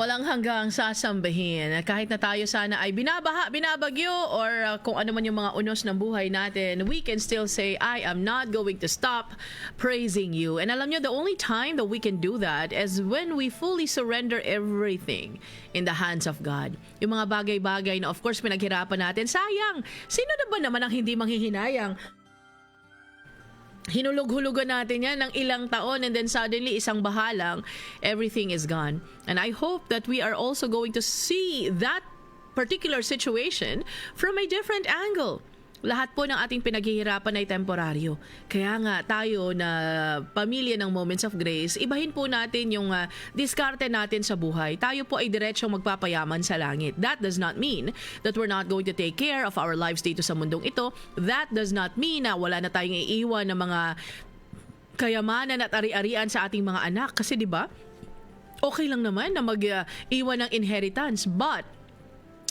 Walang hanggang sasambahin. Kahit na tayo sana ay binabaha, binabagyo, or kung ano man yung mga unos ng buhay natin, we can still say, I am not going to stop praising you. And alam nyo, the only time that we can do that is when we fully surrender everything in the hands of God. Yung mga bagay-bagay na of course pinaghirapan natin, sayang. Sino na ba naman ang hindi manghihinayang? Hinulog-hulugan natin yan ng ilang taon and then suddenly isang bahalang, everything is gone. And I hope that we are also going to see that particular situation from a different angle. Lahat po ng ating pinaghihirapan ay temporaryo. Kaya nga tayo na pamilya ng Moments of Grace, ibahin po natin yung diskarte natin sa buhay. Tayo po ay diretsong magpapayaman sa langit. That does not mean that we're not going to take care of our lives dito sa mundong ito. That does not mean na wala na tayong iiwan ng mga kayamanan at ari-arian sa ating mga anak. Kasi di ba, okay lang naman na mag-iwan ng inheritance. But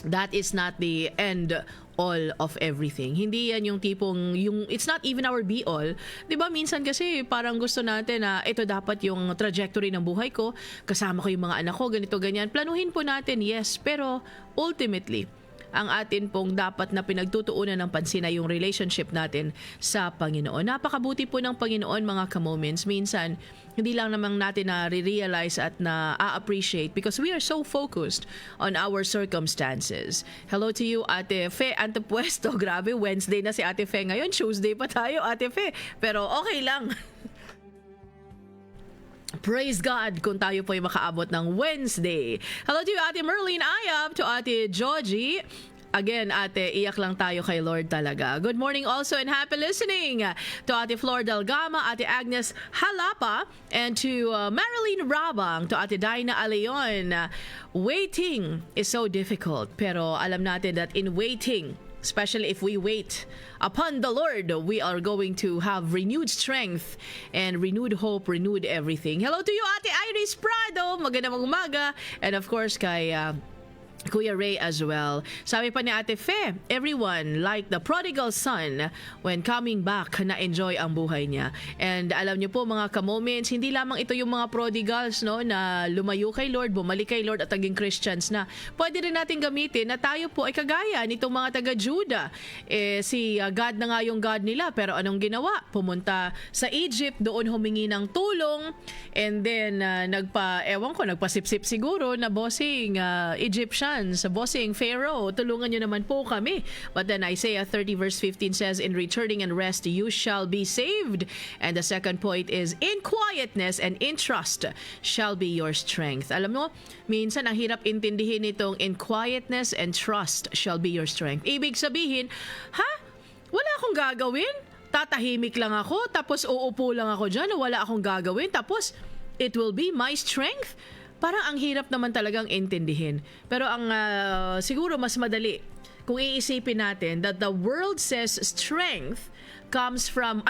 that is not the end all of everything. Hindi yan yung tipong, it's not even our be all. Diba, minsan kasi parang gusto natin na ito dapat yung trajectory ng buhay ko, kasama ko yung mga anak ko, ganito, ganyan. Planuhin po natin, yes, pero ultimately, ang atin pong dapat na pinagtutuunan ng pansin ay yung relationship natin sa Panginoon. Napakabuti po ng Panginoon, mga ka-moments. Minsan, hindi lang naman natin na-realize at na-appreciate because we are so focused on our circumstances. Hello to you, Ate Fe Antepuesto. Grabe, Wednesday na si Ate Fe ngayon. Tuesday pa tayo, Ate Fe. Pero okay lang. Praise God kung tayo po ay makaabot ng Wednesday. Hello to you, Ate Merlene Ayab, to Ate Georgie. Again, ate, iyak lang tayo kay Lord talaga. Good morning also and happy listening to Ate Flor Delgama, Ate Agnes Halapa, and to Marilyn Rabang, to Ate Dinah Aleon. Waiting is so difficult, pero alam natin that in waiting, especially if we wait upon the Lord, we are going to have renewed strength and renewed hope, renewed everything. Hello to you, Ate Iris Prado. Magandang umaga. And of course, kay Kuya Ray as well. Sabi pa ni Ate Fe, everyone, like the prodigal son, when coming back, na-enjoy ang buhay niya. And alam niyo po, mga ka-moments, hindi lamang ito yung mga prodigals, no, na lumayo kay Lord, bumalik kay Lord at naging Christians na. Pwede rin natin gamitin na tayo po ay kagaya nitong mga taga-Juda. Si God na nga yung God nila, pero anong ginawa? Pumunta sa Egypt, doon humingi ng tulong, and then nagpasipsip siguro na bossing Egyptian, sa bossing Pharaoh, tulungan nyo naman po kami. But then Isaiah 30 verse 15 says, in returning and rest you shall be saved. And the second point is, in quietness and in trust shall be your strength. Alam mo, minsan ang hirap intindihin itong in quietness and trust shall be your strength. Ibig sabihin, wala akong gagawin? Tatahimik lang ako, tapos uupo lang ako dyan, wala akong gagawin, tapos it will be my strength? Parang ang hirap naman talagang intindihin. Pero ang siguro mas madali kung iisipin natin that the world says strength comes from,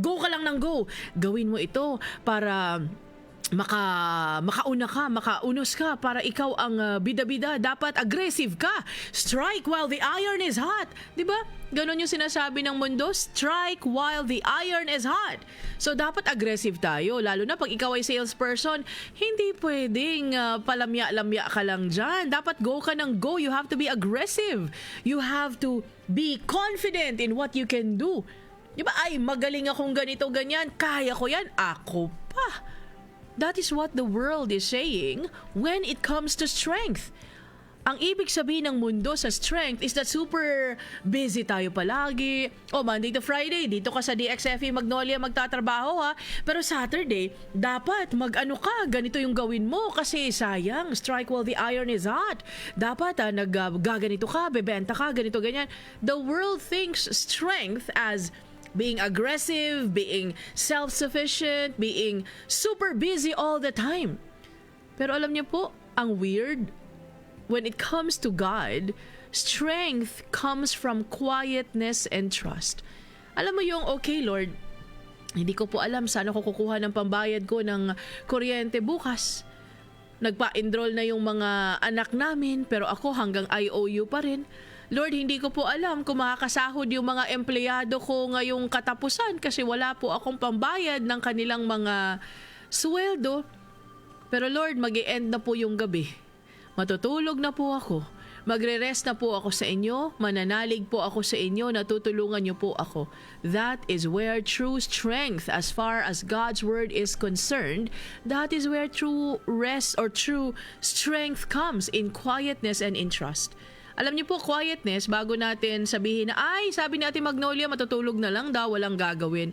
go ka lang ng go. Gawin mo ito para makauna ka, makaunos ka, para ikaw ang bida-bida. Dapat aggressive ka. Strike while the iron is hot. Diba? Ganon yung sinasabi ng mundo, strike while the iron is hot. So, dapat aggressive tayo. Lalo na pag ikaw ay salesperson, hindi pwedeng palamya-lamya ka lang dyan. Dapat go ka ng go. You have to be aggressive. You have to be confident in what you can do. Diba? Magaling akong ganito, ganyan. Kaya ko yan. Ako pa. That is what the world is saying when it comes to strength. Ang ibig sabihin ng mundo sa strength is that super busy tayo palagi. Monday to Friday, dito ka sa DXFE Magnolia magtatrabaho ha. Pero Saturday, dapat mag-ano ka, ganito yung gawin mo kasi sayang, strike while the iron is hot. Dapat naggaganito ka, bebenta ka, ganito, ganyan. The world thinks strength as being aggressive, being self-sufficient, being super busy all the time. Pero alam niyo po, ang weird, when it comes to God, strength comes from quietness and trust. Alam mo yung, okay Lord, hindi ko po alam saan ako kukuha ng pambayad ko ng kuryente bukas. Nagpa-enroll na yung mga anak namin, pero ako hanggang IOU pa rin. Lord, hindi ko po alam kung makakasahod yung mga empleyado ko ngayong katapusan kasi wala po akong pambayad ng kanilang mga sweldo. Pero Lord, mag-i-end na po yung gabi. Matutulog na po ako. Magre-rest na po ako sa inyo. Mananalig po ako sa inyo. Natutulungan niyo po ako. That is where true strength, as far as God's word is concerned, that is where true rest or true strength comes, in quietness and in trust. Alam niyo po, quietness, bago natin sabihin na, ay, sabi ni Ate Magnolia, matutulog na lang daw, walang gagawin.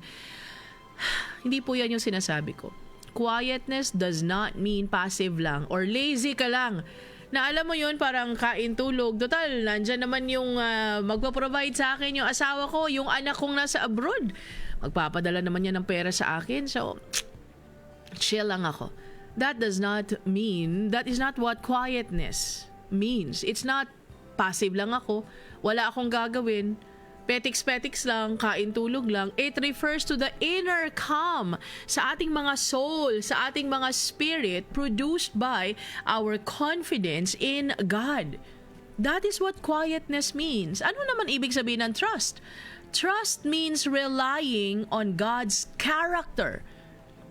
Hindi po yan yung sinasabi ko. Quietness does not mean passive lang or lazy ka lang. Na alam mo yun, parang kain, tulog. Total, nandyan naman yung magpa-provide sa akin yung asawa ko, yung anak kong nasa abroad. Magpapadala naman yan ng pera sa akin. So, chill lang ako. That does not mean, that is not what quietness means. It's not passive lang ako, wala akong gagawin, petiks-petiks lang, kain, tulog lang. It refers to the inner calm sa ating mga soul, sa ating mga spirit, produced by our confidence in God. That is what quietness means. Ano naman ibig sabihin ng trust? Trust means relying on God's character,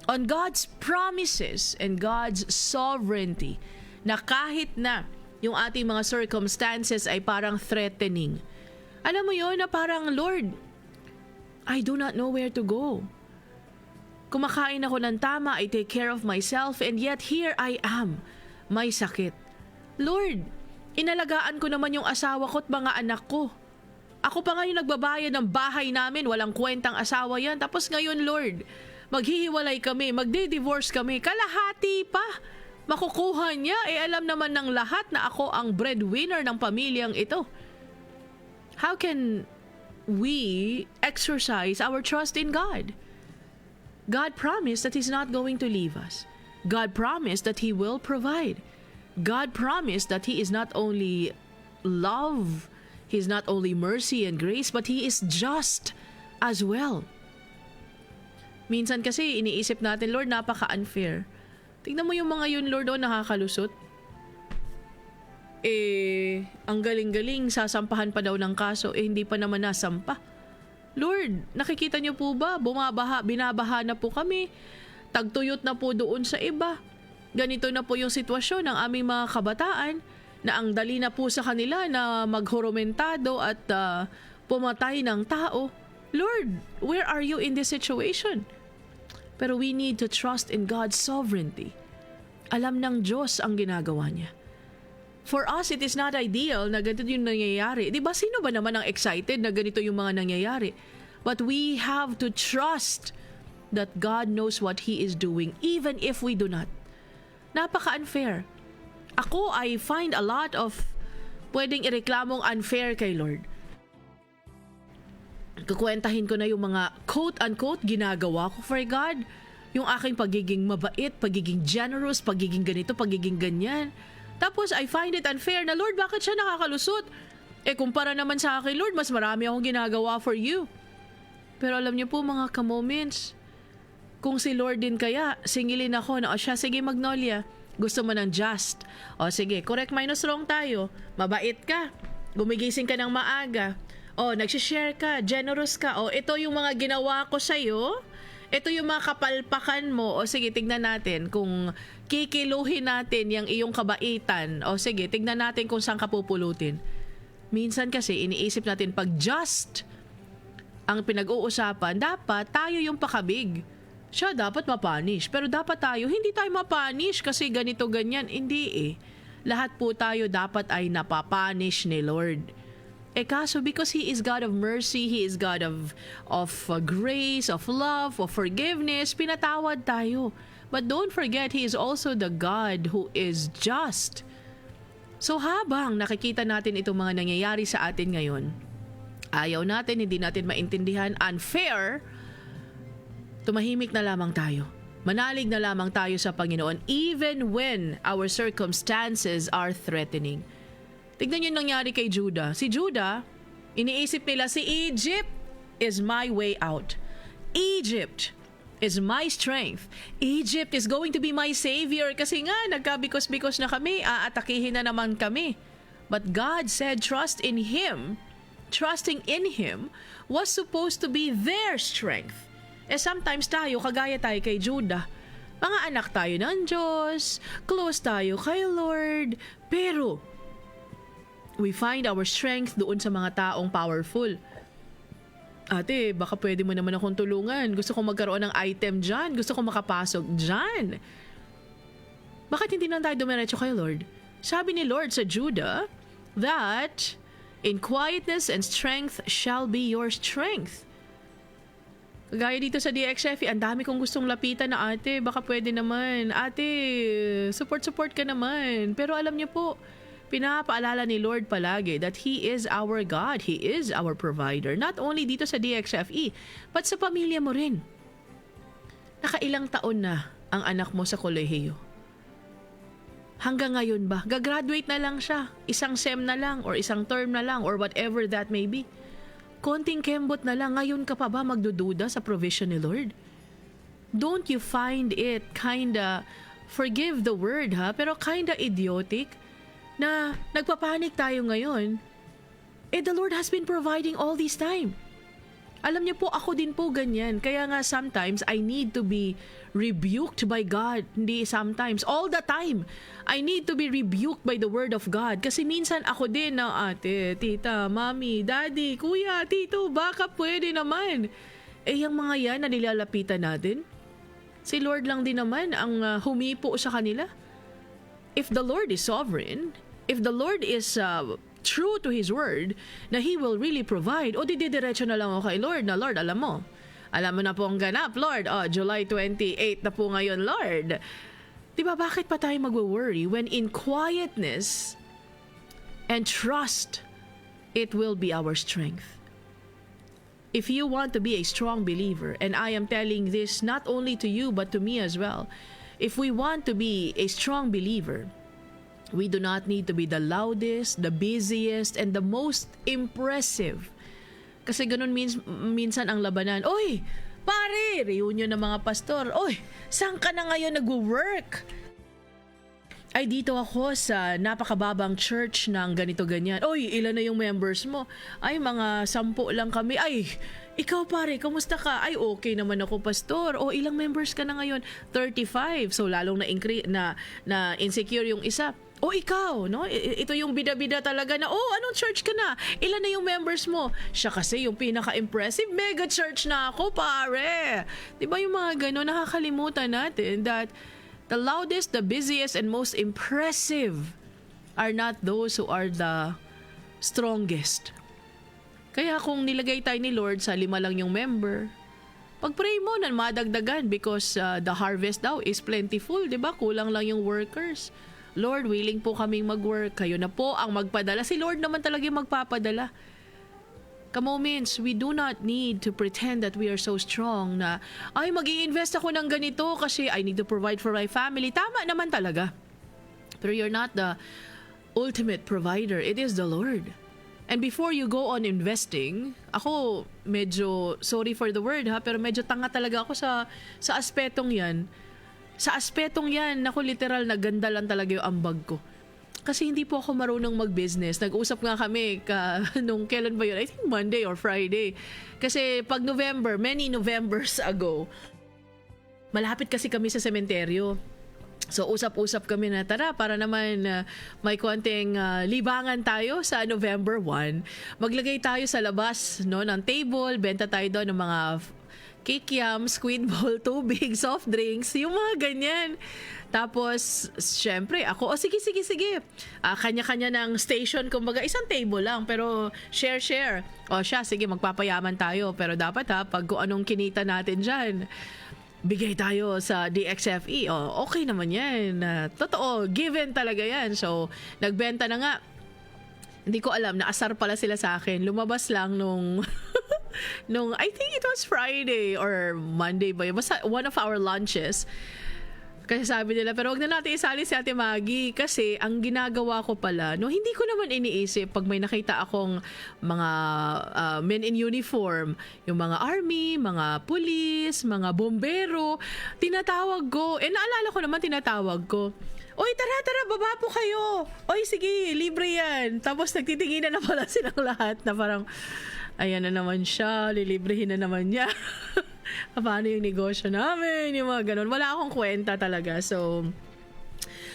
on God's promises, and God's sovereignty, na kahit na yung ating mga circumstances ay parang threatening. Alam mo yun, na parang, Lord, I do not know where to go. Kumakain ako ng tama, I take care of myself, and yet here I am, may sakit. Lord, inalagaan ko naman yung asawa ko at mga anak ko. Ako pa nga yung nagbabayad ng bahay namin, walang kwentang asawa yan. Tapos ngayon, Lord, maghihiwalay kami, magde-divorce kami, kalahati pa. Makukuha niya, alam naman ng lahat na ako ang breadwinner ng pamilyang ito. How can we exercise our trust in God? God promised that He's not going to leave us. God promised that He will provide. God promised that He is not only love, He's not only mercy and grace, but He is just as well. Minsan kasi iniisip natin, Lord, napaka-unfair. Tingnan mo yung mga yun, Lord, nakakalusot. Ang galing-galing, sasampahan pa daw ng kaso, hindi pa naman nasampa. Lord, nakikita niyo po ba? Binabaha na po kami. Tagtuyot na po doon sa iba. Ganito na po yung sitwasyon ng aming mga kabataan, na ang dali na po sa kanila na maghurumentado at pumatay ng tao. Lord, where are you in this situation? Pero we need to trust in God's sovereignty. Alam ng Diyos ang ginagawa niya. For us, it is not ideal na ganito yung nangyayari. Di ba, sino ba naman ang excited na ganito yung mga nangyayari? But we have to trust that God knows what He is doing, even if we do not. Napaka-unfair. Ako, I find a lot of pwedeng ireklamong unfair kay Lord. Kukwentahin ko na yung mga quote-unquote ginagawa ko for God. Yung aking pagiging mabait, pagiging generous, pagiging ganito, pagiging ganyan. Tapos, I find it unfair na, Lord, bakit siya nakakalusot? Kumpara naman sa akin, Lord, mas marami akong ginagawa for you. Pero alam niyo po, mga ka-moments, kung si Lord din kaya, singilin ako na, siya, sige Magnolia, gusto mo ng just. Sige, correct minus wrong tayo. Mabait ka. Gumigising ka ng maaga. Nagsishare ka, generous ka. Ito yung mga ginawa ko sa'yo. Ito yung mga kapalpakan mo. Sige, tignan natin kung kikiluhin natin yung iyong kabaitan. Sige, tignan natin kung saan ka pupulutin. Minsan kasi iniisip natin pag just ang pinag-uusapan, dapat tayo yung pakabig. Siya dapat mapanish. Pero dapat tayo, hindi tayo mapanish kasi ganito ganyan. Hindi Lahat po tayo dapat ay napapanish ni Lord. Kaso because He is God of mercy, He is God of grace, of love, of forgiveness, pinatawad tayo. But don't forget, He is also the God who is just. So habang nakikita natin itong mga nangyayari sa atin ngayon, ayaw natin, hindi natin maintindihan, unfair, tumahimik na lamang tayo. Manalig na lamang tayo sa Panginoon even when our circumstances are threatening. Tignan niyo yung nangyari kay Judah. Si Judah, iniisip nila, si Egypt is my way out. Egypt is my strength. Egypt is going to be my savior. Kasi nga, nagkabikos-bikos na kami, aatakihin na naman kami. But God said, trust in Him. Trusting in Him was supposed to be their strength. Sometimes tayo, kagaya tayo kay Judah, Mga anak tayo ng Diyos, close tayo kay Lord, pero we find our strength doon sa mga taong powerful. Ate, baka pwede mo naman akong tulungan. Gusto kong magkaroon ng item dyan. Gusto kong makapasok dyan. Bakit hindi lang tayo dumiretso kay Lord? Sabi ni Lord sa Judah that in quietness and strength shall be your strength. Gaya dito sa DXFE, ang dami kong gustong lapitan na ate, baka pwede naman. Ate, support ka naman. Pero alam niyo po, pinapaalala ni Lord palagi that He is our God. He is our provider. Not only dito sa DXFE, but sa pamilya mo rin. Nakailang taon na ang anak mo sa kolehiyo? Hanggang ngayon ba? Gagraduate na lang siya. Isang SEM na lang or isang term na lang or whatever that may be. Konting kembot na lang. Ngayon ka pa ba magdududa sa provision ni Lord? Don't you find it kinda, forgive the word ha, pero kinda idiotic na nagpapanik tayo ngayon? The Lord has been providing all this time. Alam niyo po, ako din po ganyan. Kaya nga sometimes I need to be rebuked by God. Hindi sometimes, all the time. I need to be rebuked by the word of God. Kasi minsan ako din na ate, tita, mami, daddy, kuya, tito, baka pwede naman. Yung mga yan na nilalapitan natin, si Lord lang din naman ang humipo sa kanila. If the Lord is sovereign, if the Lord is true to His word, na He will really provide, o didiretso na lang ako kay Lord na, Lord, alam mo na po ang ganap, Lord. July 28 na po ngayon, Lord. Diba, bakit pa tayo mag-worry when in quietness and trust, it will be our strength. If you want to be a strong believer, and I am telling this not only to you but to me as well, if we want to be a strong believer, we do not need to be the loudest, the busiest, and the most impressive. Kasi ganun minsan ang labanan. Oy, pare, reunion ng mga pastor. Oy, saan ka na ngayon nag-work? Ay, dito ako sa napakababang church ng ganito-ganyan. Oy, ilan na yung members mo? Ay, mga 10 lang kami. Ay, ikaw pare, kamusta ka? Ay, okay naman ako, pastor. O, ilang members ka na ngayon? 35. So, lalong na insecure yung isa. O, ikaw, no? Ito yung bida-bida talaga na, anong church ka na? Ilan na yung members mo? Siya kasi yung pinaka-impressive. Mega church na ako, pare. Diba yung mga gano'n, nakakalimutan natin that the loudest, the busiest, and most impressive are not those who are the strongest. Kaya kung nilagay tayo ni Lord sa 5 lang yung member, pag-pray mo na madagdagan because the harvest daw is plentiful, diba? Kulang lang yung workers. Lord, willing po kaming mag-work. Kayo na po ang magpadala. Si Lord naman talaga yung magpapadala. Ka-moments, we do not need to pretend that we are so strong na, ay, mag-i-invest ako ng ganito kasi I need to provide for my family. Tama naman talaga. Pero you're not the ultimate provider. It is the Lord. And before you go on investing, ako medyo, sorry for the word ha, pero medyo tanga talaga ako sa aspetong yan. Sa aspetong yan, naku, literal na ganda lang talaga yung ambag ko. Kasi hindi po ako marunong mag-business. Nag-usap nga kami nung kailan ba yun? I think Monday or Friday. Kasi pag November, many Novembers ago, malapit kasi kami sa sementeryo. So usap-usap kami na tara para naman may konting libangan tayo sa November 1. Maglagay tayo sa labas ng table, benta tayo doon ng mga kikiam, squid ball, tubig, soft drinks, yung mga ganyan. Tapos, syempre, ako, sige. Kanya-kanya ng station, kumbaga, isang table lang, pero share. Siya, sige, magpapayaman tayo. Pero dapat pag kung anong kinita natin dyan, bigay tayo sa DXFE. Okay naman yan. Totoo, given talaga yan. So, nagbenta na nga. Hindi ko alam, naasar pala sila sa akin. Lumabas lang nung I think it was Friday or Monday ba yun? Basta one of our lunches. Kasi sabi nila, pero wag na natin isali si Ate Maggie kasi ang ginagawa ko pala, hindi ko naman iniisip pag may nakita akong mga men in uniform, yung mga army, mga pulis, mga bombero, tinatawag ko. Naalala ko naman tinatawag ko. Oy, tara, baba po kayo. Oy, sige, libre yan. Tapos nagtitinginan na pala silang lahat na parang, ayan na naman siya, lilibrehin na naman niya. Paano yung negosyo namin, yung mga ganun. Wala akong kwenta talaga. So,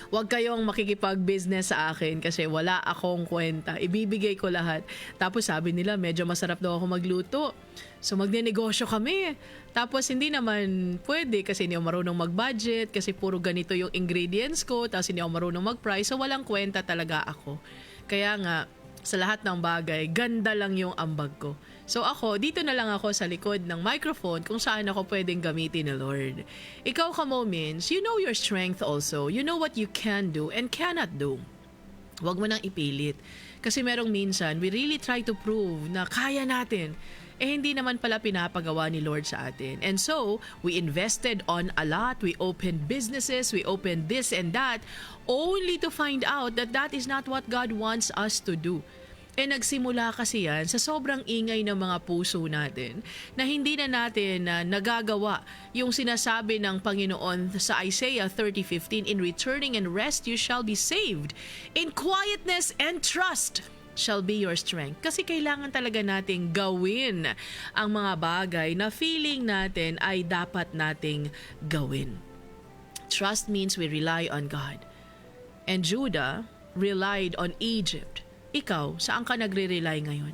huwag kayong makikipag-business sa akin kasi wala akong kwenta. Ibibigay ko lahat. Tapos sabi nila, medyo masarap daw ako magluto. So magne-negosyo kami. Tapos hindi naman pwede kasi hindi ako marunong mag-budget, kasi puro ganito yung ingredients ko, tapos hindi ako marunong mag-price. So walang kwenta talaga ako. Kaya nga, sa lahat ng bagay, ganda lang yung ambag ko. So ako, dito na lang ako sa likod ng microphone kung saan ako pwedeng gamitin ni Lord. Ikaw ka moments, you know your strength also. You know what you can do and cannot do. Huwag mo nang ipilit. Kasi merong minsan, we really try to prove na kaya natin. Hindi naman pala pinapagawa ni Lord sa atin. And so, we invested on a lot. We opened businesses. We opened this and that. Only to find out that that is not what God wants us to do. Nagsimula kasi yan sa sobrang ingay ng mga puso natin na hindi na natin nagagawa yung sinasabi ng Panginoon sa Isaiah 30:15, "In returning and rest you shall be saved. In quietness and trust shall be your strength." Kasi kailangan talaga nating gawin ang mga bagay na feeling natin ay dapat nating gawin. Trust means we rely on God. And Judah relied on Egypt. Ikaw, saan ka nagre-rely ngayon?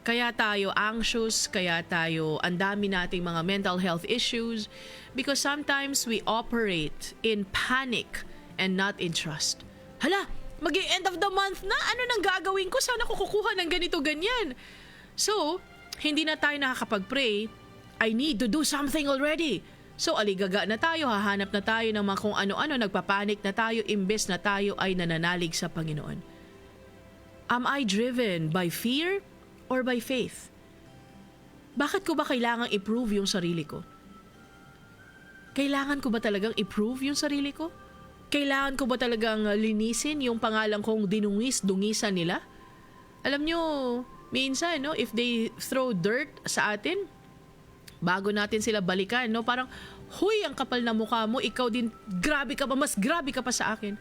Kaya tayo anxious, kaya tayo ang dami nating mga mental health issues because sometimes we operate in panic and not in trust. Hala, mag-end of the month na, ano nang gagawin ko? Sana ko kukuha ng ganito, ganyan. So, hindi na tayo nakakapag-pray. I need to do something already. So, aligaga na tayo, hahanap na tayo ng mga kung ano-ano, nagpapanik na tayo, imbes na tayo ay nananalig sa Panginoon. Am I driven by fear or by faith? Bakit ko ba kailangang i-prove yung sarili ko? Kailangan ko ba talagang i-prove yung sarili ko? Kailangan ko ba talagang linisin yung pangalan kong dinungis-dungisan nila? Alam nyo, minsan, no, if they throw dirt sa atin, bago natin sila balikan, no, parang, huy, ang kapal na mukha mo, ikaw din, grabe ka pa, mas grabe ka pa sa akin.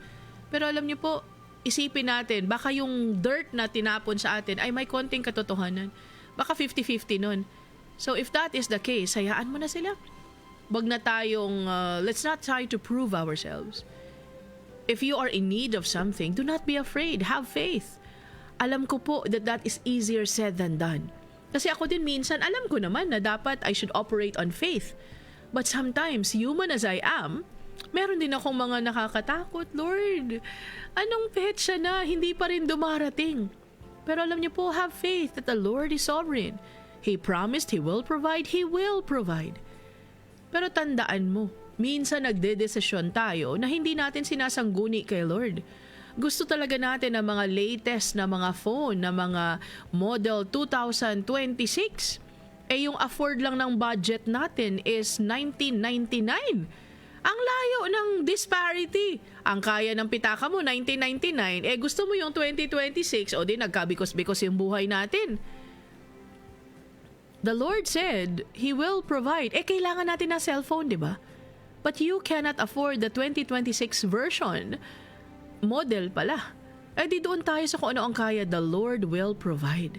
Pero alam nyo po, isipin natin, baka yung dirt na tinapon sa atin ay may konting katotohanan. Baka 50-50 nun. So if that is the case, hayaan mo na sila. Wag na tayong, let's not try to prove ourselves. If you are in need of something, do not be afraid. Have faith. Alam ko po that that is easier said than done. Kasi ako din minsan, alam ko naman na dapat I should operate on faith. But sometimes, human as I am, meron din akong mga nakakatakot. Lord, anong petsa na, hindi pa rin dumarating. Pero alam niyo po, have faith that the Lord is sovereign. He promised He will provide, He will provide. Pero tandaan mo, minsan nagdedesisyon tayo na hindi natin sinasangguni kay Lord. Gusto talaga natin ng mga latest na mga phone, na mga model 2026. Yung afford lang ng budget natin is $1999. Ang layo ng disparity. Ang kaya ng pitaka mo, $1999. Gusto mo yung 2026, o di nagkabikos-bikos yung buhay natin. The Lord said, He will provide. Kailangan natin ng cellphone, di ba? But you cannot afford the 2026 version. Model pala. Di doon tayo sa kung ano ang kaya. The Lord will provide.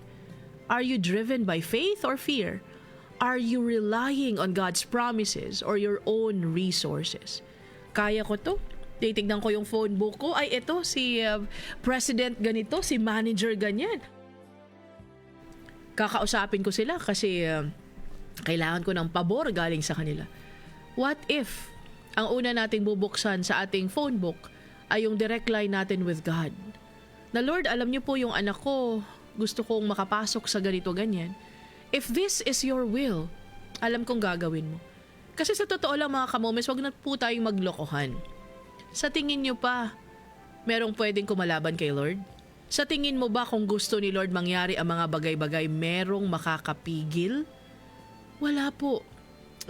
Are you driven by faith or fear? Are you relying on God's promises or your own resources? Kaya ko to. Titignan ko yung phone book ko. Ay, ito, si president ganito, si manager ganyan. Kakausapin ko sila kasi kailangan ko ng pabor galing sa kanila. What if ang una nating bubuksan sa ating phone book ay yung direct line natin with God? Na Lord, alam niyo po yung anak ko, gusto kong makapasok sa ganito ganyan. If this is your will, alam kong gagawin mo. Kasi sa totoo lang mga kamoments, wag na po tayong maglokohan. Sa tingin nyo pa, merong pwedeng kumalaban kay Lord? Sa tingin mo ba kung gusto ni Lord mangyari ang mga bagay-bagay, merong makakapigil? Wala po.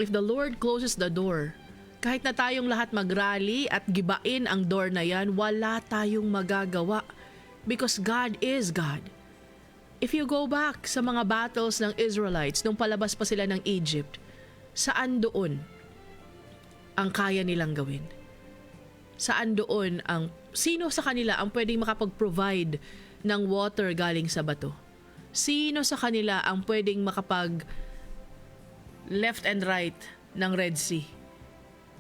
If the Lord closes the door, kahit na tayong lahat mag-rally at gibain ang door na yan, wala tayong magagawa. Because God is God. If you go back sa mga battles ng Israelites nung palabas pa sila ng Egypt, saan doon ang kaya nilang gawin? Saan doon sino sa kanila ang pwedeng makapag-provide ng water galing sa bato? Sino sa kanila ang pwedeng left and right ng Red Sea.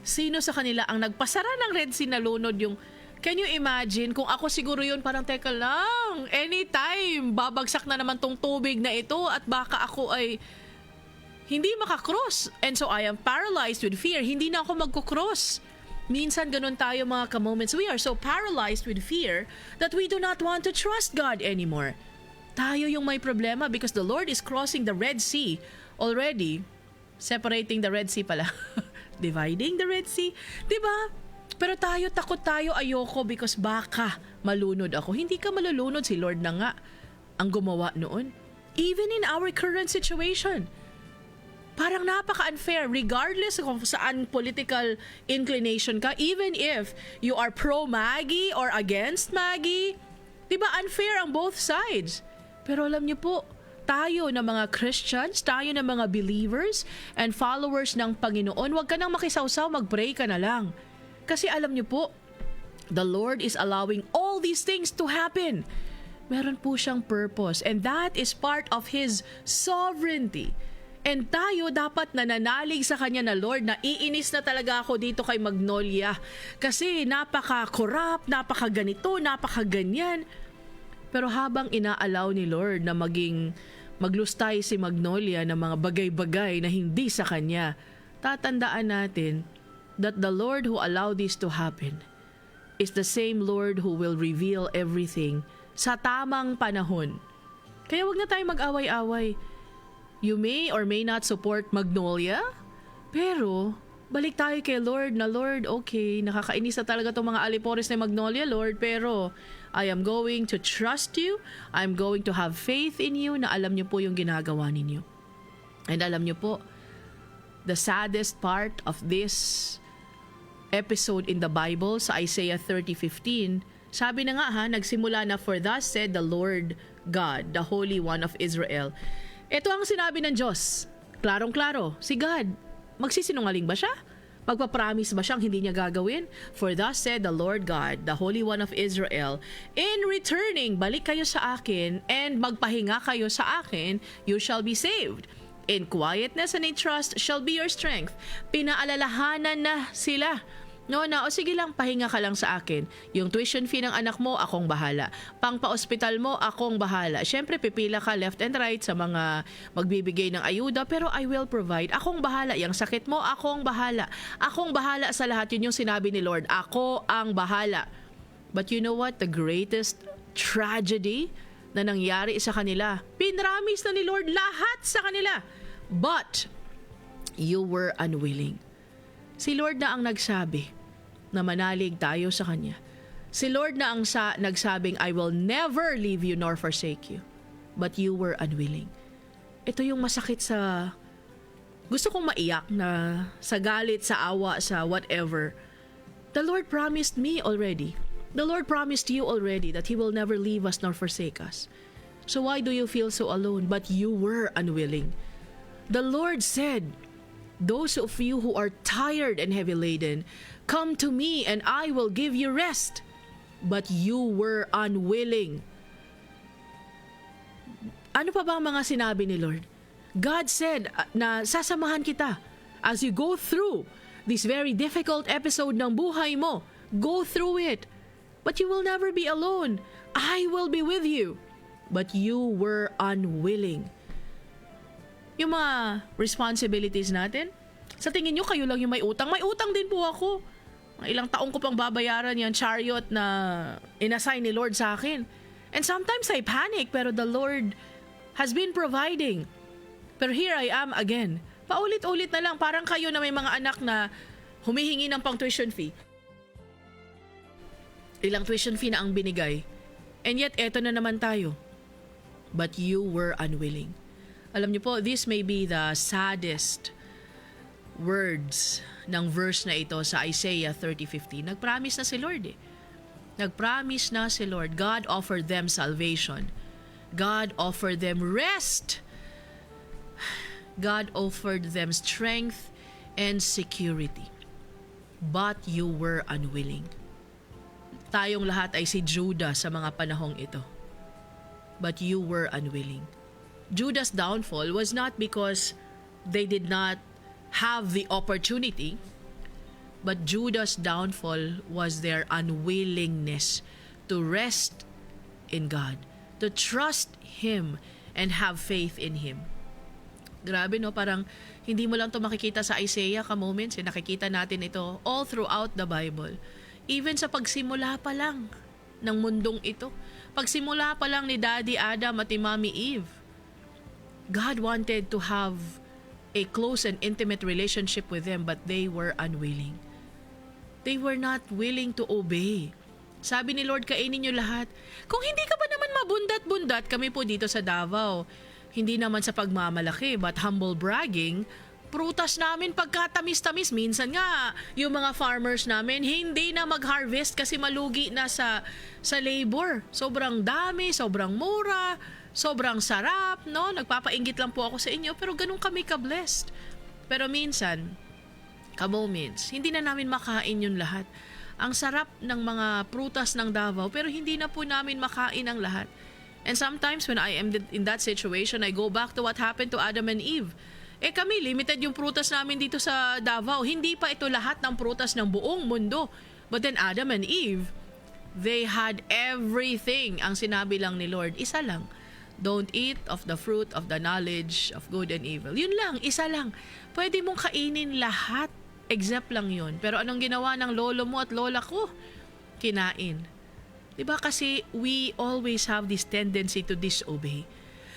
Sino sa kanila ang nagpasara ng Red Sea na lunod yung... Can you imagine kung ako siguro yun, parang teka lang, anytime babagsak na naman tong tubig na ito at baka ako ay hindi makakross. And so I am paralyzed with fear. Hindi na ako magkukross. Minsan ganun tayo mga ka-moments. We are so paralyzed with fear that we do not want to trust God anymore. Tayo yung may problema because the Lord is crossing the Red Sea already. Separating the Red Sea pala. Dividing the Red Sea. Diba? Pero tayo, takot tayo, ayoko because baka malunod ako. Hindi ka malulunod, si Lord na nga ang gumawa noon. Even in our current situation. Parang napaka-unfair regardless kung saan political inclination ka, even if you are pro-Maggie or against Maggie, diba unfair ang both sides. Pero alam niyo po, tayo na mga Christians, tayo na mga believers and followers ng Panginoon, huwag ka nang makisawsaw, mag-pray ka na lang. Kasi alam niyo po, the Lord is allowing all these things to happen. Meron po siyang purpose and that is part of His sovereignty. And tayo dapat nananalig sa Kanya na, Lord, naiinis na talaga ako dito kay Magnolia. Kasi napaka-corrupt, napaka-ganito, napaka-ganyan. Pero habang inaalaw ni Lord na maglustay si Magnolia ng mga bagay-bagay na hindi sa Kanya, tatandaan natin that the Lord who allowed this to happen is the same Lord who will reveal everything sa tamang panahon. Kaya wag na tayo mag-away-away. You may or may not support Magnolia, pero balik tayo kay Lord na, Lord, okay, nakakainis na talaga itong mga alipores ni Magnolia, Lord, pero I am going to trust you, I'm going to have faith in you na alam niyo po yung ginagawa ninyo. And alam niyo po, the saddest part of this episode in the Bible sa Isaiah 30:15, sabi na nga nagsimula na, for thus said the Lord God, the Holy One of Israel. Ito ang sinabi ng Diyos. Klarong-klaro, si God, magsisinungaling ba siya? Magpapromise ba siyang hindi niya gagawin? For thus said the Lord God, the Holy One of Israel, in returning, balik kayo sa akin and magpahinga kayo sa akin, you shall be saved. In quietness and in trust shall be your strength. Pinaalalahanan na sila. No, o sige lang, pahinga ka lang sa akin. Yung tuition fee ng anak mo, akong bahala. Pang-pa-ospital mo, akong bahala. Siyempre, pipila ka left and right sa mga magbibigay ng ayuda, pero I will provide. Akong bahala. Yung sakit mo, akong bahala. Akong bahala sa lahat. Yun yung sinabi ni Lord. Ako ang bahala. But you know what? The greatest tragedy na nangyari sa kanila, pinramis na ni Lord lahat sa kanila. But you were unwilling. Si Lord na ang nagsabi na manalig tayo sa Kanya. Si Lord na ang nagsabing, I will never leave you nor forsake you. But you were unwilling. Ito yung masakit sa... Gusto kong maiyak na sa galit, sa awa, sa whatever. The Lord promised me already. The Lord promised you already that He will never leave us nor forsake us. So why do you feel so alone? But you were unwilling. The Lord said, those of you who are tired and heavy laden, come to me and I will give you rest. But you were unwilling. Ano pa ba ang mga sinabi ni Lord? God said na sasamahan kita as you go through this very difficult episode ng buhay mo. Go through it. But you will never be alone. I will be with you. But you were unwilling. Yung mga responsibilities natin, sa tingin nyo kayo lang yung may utang. May utang din po ako. Mga ilang taong ko pang babayaran yung chariot na inassign ni Lord sa akin. And sometimes I panic, pero the Lord has been providing. Pero here I am again. Paulit-ulit na lang. Parang kayo na may mga anak na humihingi ng pang tuition fee. Ilang tuition fee na ang binigay. And yet, eto na naman tayo. But you were unwilling. Alam niyo po, this may be the saddest words ng verse na ito sa Isaiah 30:15. Nagpromise na si Lord Nagpromise na si Lord. God offered them salvation. God offered them rest. God offered them strength and security. But you were unwilling. Tayong lahat ay si Judah sa mga panahong ito. But you were unwilling. Judah's downfall was not because they did not have the opportunity, but Judah's downfall was their unwillingness to rest in God, to trust Him and have faith in Him. Grabe no, parang hindi mo lang to makikita sa Isaiah ka-moments, nakikita natin ito all throughout the Bible. Even sa pagsimula pa lang ng mundong ito, pagsimula pa lang ni Daddy Adam at ni Mommy Eve, God wanted to have a close and intimate relationship with them, but they were unwilling. They were not willing to obey. Sabi ni Lord, kainin niyo lahat. Kung hindi ka ba naman mabundat-bundat, kami po dito sa Davao, hindi naman sa pagmamalaki, but humble bragging, prutas namin pagkatamis-tamis. Minsan nga, yung mga farmers namin, hindi na mag-harvest kasi malugi na sa labor. Sobrang dami, sobrang mura, sobrang sarap, no? Nagpapainggit lang po ako sa inyo, pero ganun kami ka-blessed. Pero minsan, ka-moments, hindi na namin makain yun lahat. Ang sarap ng mga prutas ng Davao, pero hindi na po namin makain ang lahat. And sometimes when I am in that situation, I go back to what happened to Adam and Eve. Kami, limited yung prutas namin dito sa Davao. Hindi pa ito lahat ng prutas ng buong mundo. But then Adam and Eve, they had everything. Ang sinabi lang ni Lord, isa lang. Don't eat of the fruit of the knowledge of good and evil. Yun lang, isa lang. Pwede mong kainin lahat. Except lang yun. Pero anong ginawa ng lolo mo at lola ko? Kinain. Diba kasi we always have this tendency to disobey.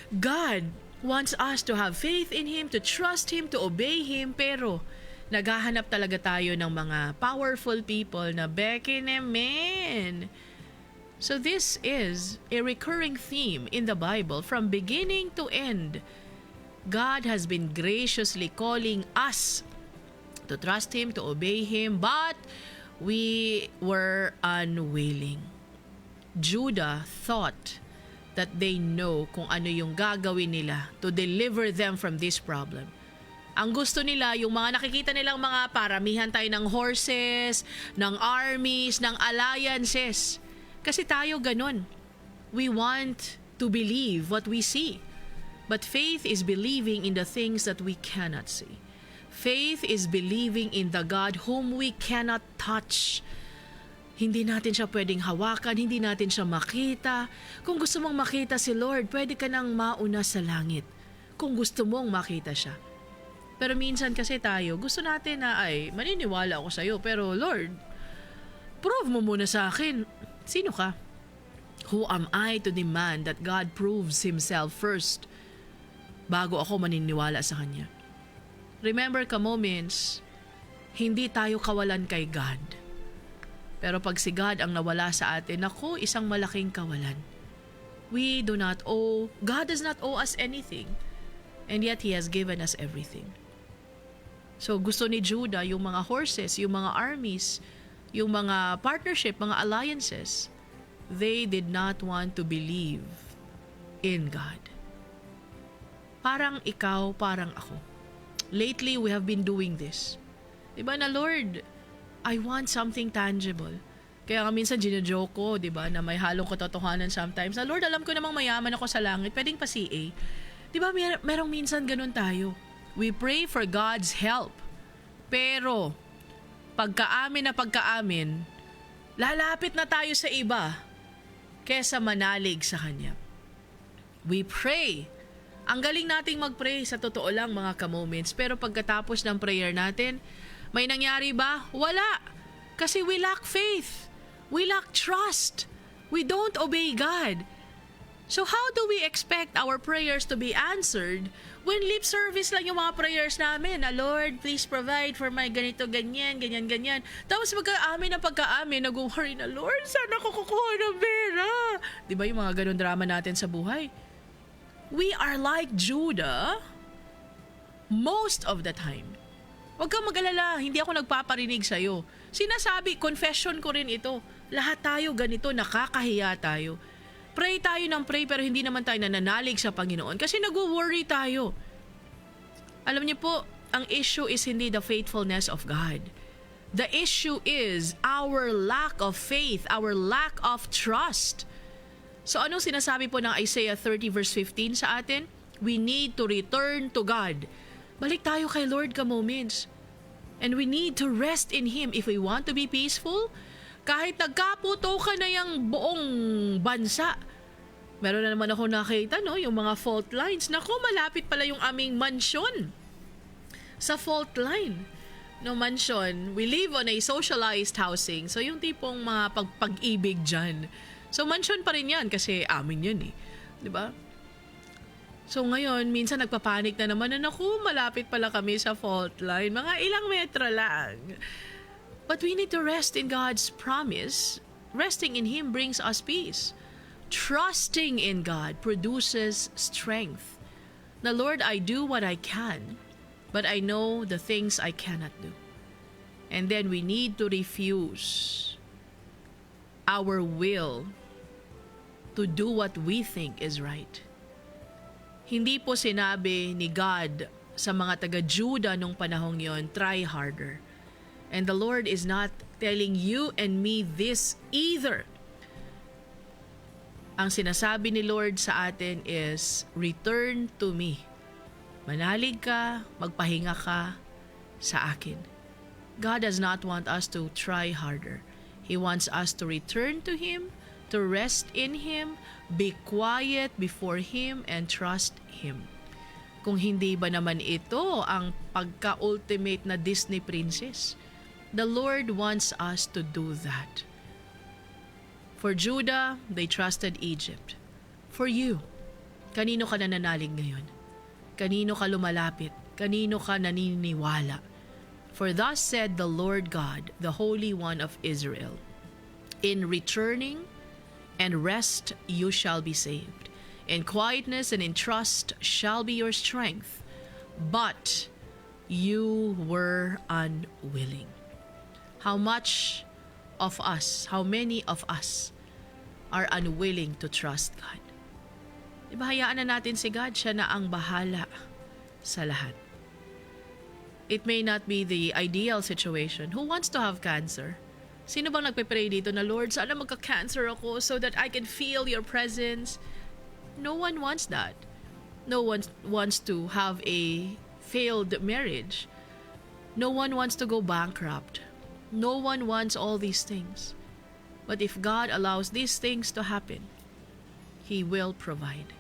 God wants us to have faith in Him, to trust Him, to obey Him, pero naghahanap talaga tayo ng mga powerful people na beke naman. So this is a recurring theme in the Bible from beginning to end. God has been graciously calling us to trust Him, to obey Him, but we were unwilling. Judah thought that they know kung ano yung gagawin nila to deliver them from this problem. Ang gusto nila, yung mga nakikita nilang mga paramihan tayo ng horses, ng armies, ng alliances. Kasi tayo ganun. We want to believe what we see. But faith is believing in the things that we cannot see. Faith is believing in the God whom we cannot touch. Hindi natin siya pwedeng hawakan, hindi natin siya makita. Kung gusto mong makita si Lord, pwede ka nang mauna sa langit. Kung gusto mong makita siya. Pero minsan kasi tayo, gusto natin na maniniwala ako sa iyo. Pero Lord, prove mo muna sa akin. Sino ka? Who am I to demand that God proves Himself first bago ako maniniwala sa Kanya? Remember ka-moments, hindi tayo kawalan kay God. Pero pag si God ang nawala sa atin, ako, isang malaking kawalan. We do not owe, God does not owe us anything. And yet He has given us everything. So gusto ni Judah, yung mga horses, yung mga armies, yung mga partnership, mga alliances, they did not want to believe in God. Parang ikaw, parang ako. Lately, we have been doing this. Diba na, Lord, I want something tangible. Kaya nga minsan ginajoke ko, diba, na may halong katotohanan sometimes. Na, Lord, alam ko namang mayaman ako sa langit, pwedeng pa CA. Diba, merong minsan ganun tayo. We pray for God's help. Pero, pagkaamin na pagkaamin, lalapit na tayo sa iba kesa manalig sa Kanya. We pray. Ang galing nating mag-pray, sa totoo lang mga ka-moments. Pero pagkatapos ng prayer natin, may nangyari ba? Wala. Kasi we lack faith. We lack trust. We don't obey God. So how do we expect our prayers to be answered when lip service lang yung mga prayers namin? Na Lord, please provide for my ganito, ganyan, ganyan, ganyan. Tapos pagka-amin na pagka-amin, nag-worry na, Lord, saan ako kukuha ng pera? Diba yung mga ganun drama natin sa buhay? We are like Judah most of the time. Huwag kang mag-alala, hindi ako nagpaparinig sa'yo. Sinasabi, confession ko rin ito. Lahat tayo ganito, nakakahiya tayo. Pray tayo ng pray pero hindi naman tayo nananalig sa Panginoon kasi nag-worry tayo. Alam niyo po, ang issue is hindi the faithfulness of God. The issue is our lack of faith, our lack of trust. So anong sinasabi po ng Isaiah 30 verse 15 sa atin? We need to return to God. Balik tayo kay Lord ka-moments. And we need to rest in Him if we want to be peaceful. Kahit nagkaputo ka na yung buong bansa. Meron na naman ako nakita, no? Yung mga fault lines. Naku, malapit pala yung aming mansyon sa fault line. No, mansyon, we live on a socialized housing. So, yung tipong mga pag-ibig dyan. So, mansyon pa rin yan kasi amin yan eh. Diba? So, ngayon, minsan nagpapanik na naman na, naku, malapit pala kami sa fault line. Mga ilang metro lang. But we need to rest in God's promise. Resting in Him brings us peace. Trusting in God produces strength. The Lord, I do what I can, but I know the things I cannot do. And then we need to refuse our will to do what we think is right. Hindi po sinabi ni God sa mga taga-Juda nung panahong yon, try harder. And the Lord is not telling you and me this either. Ang sinasabi ni Lord sa atin is, return to me. Manalig ka, magpahinga ka sa akin. God does not want us to try harder. He wants us to return to Him, to rest in Him, be quiet before Him, and trust Him. Kung hindi ba naman ito ang pagka-ultimate na Disney princess? The Lord wants us to do that. For Judah, they trusted Egypt. For you, kanino ka nananalig ngayon? Kanino ka lumalapit? Kanino ka naniniwala? For thus said the Lord God, the Holy One of Israel, in returning and rest you shall be saved. In quietness and in trust shall be your strength. But you were unwilling. How much of us, how many of us are unwilling to trust God? Diba, hayaan na natin si God, siya na ang bahala sa lahat. It may not be the ideal situation. Who wants to have cancer? Sino bang nagpe-pray dito na, Lord, sana magka-cancer ako so that I can feel your presence? No one wants that. No one wants to have a failed marriage. No one wants to go bankrupt. No one wants all these things. But if God allows these things to happen, He will provide.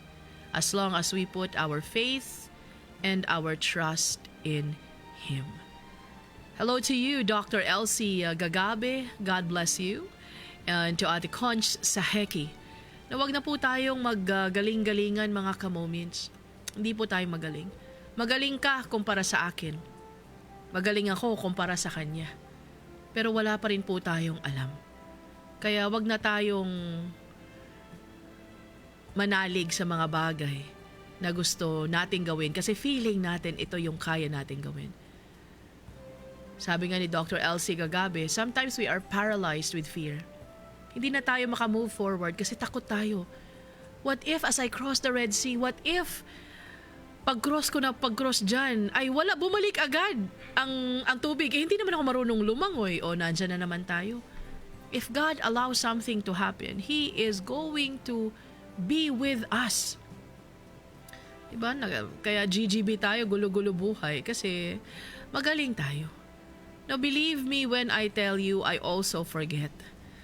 As long as we put our faith and our trust in Him. Hello to you, Dr. Elsie Gagabe. God bless you. And to Ate Conch Saheki. Na wag na po tayong maggaling-galingan mga ka-moments. Hindi po tayo magaling. Magaling ka kumpara sa akin. Magaling ako kumpara sa kanya. Pero wala pa rin po tayong alam. Kaya wag na tayong manalig sa mga bagay na gusto nating gawin kasi feeling natin ito yung kaya nating gawin. Sabi nga ni Dr. Elsie Gagabe, sometimes we are paralyzed with fear. Hindi na tayo makamove forward kasi takot tayo. What if as I cross the Red Sea, what if pag-cross dyan, ay wala, bumalik agad ang tubig. Eh, hindi naman ako marunong lumangoy. O, nandyan na naman tayo. If God allows something to happen, He is going to be with us. Diba? Kaya GGB tayo, gulo-gulo buhay. Kasi magaling tayo. Now, believe me when I tell you, I also forget.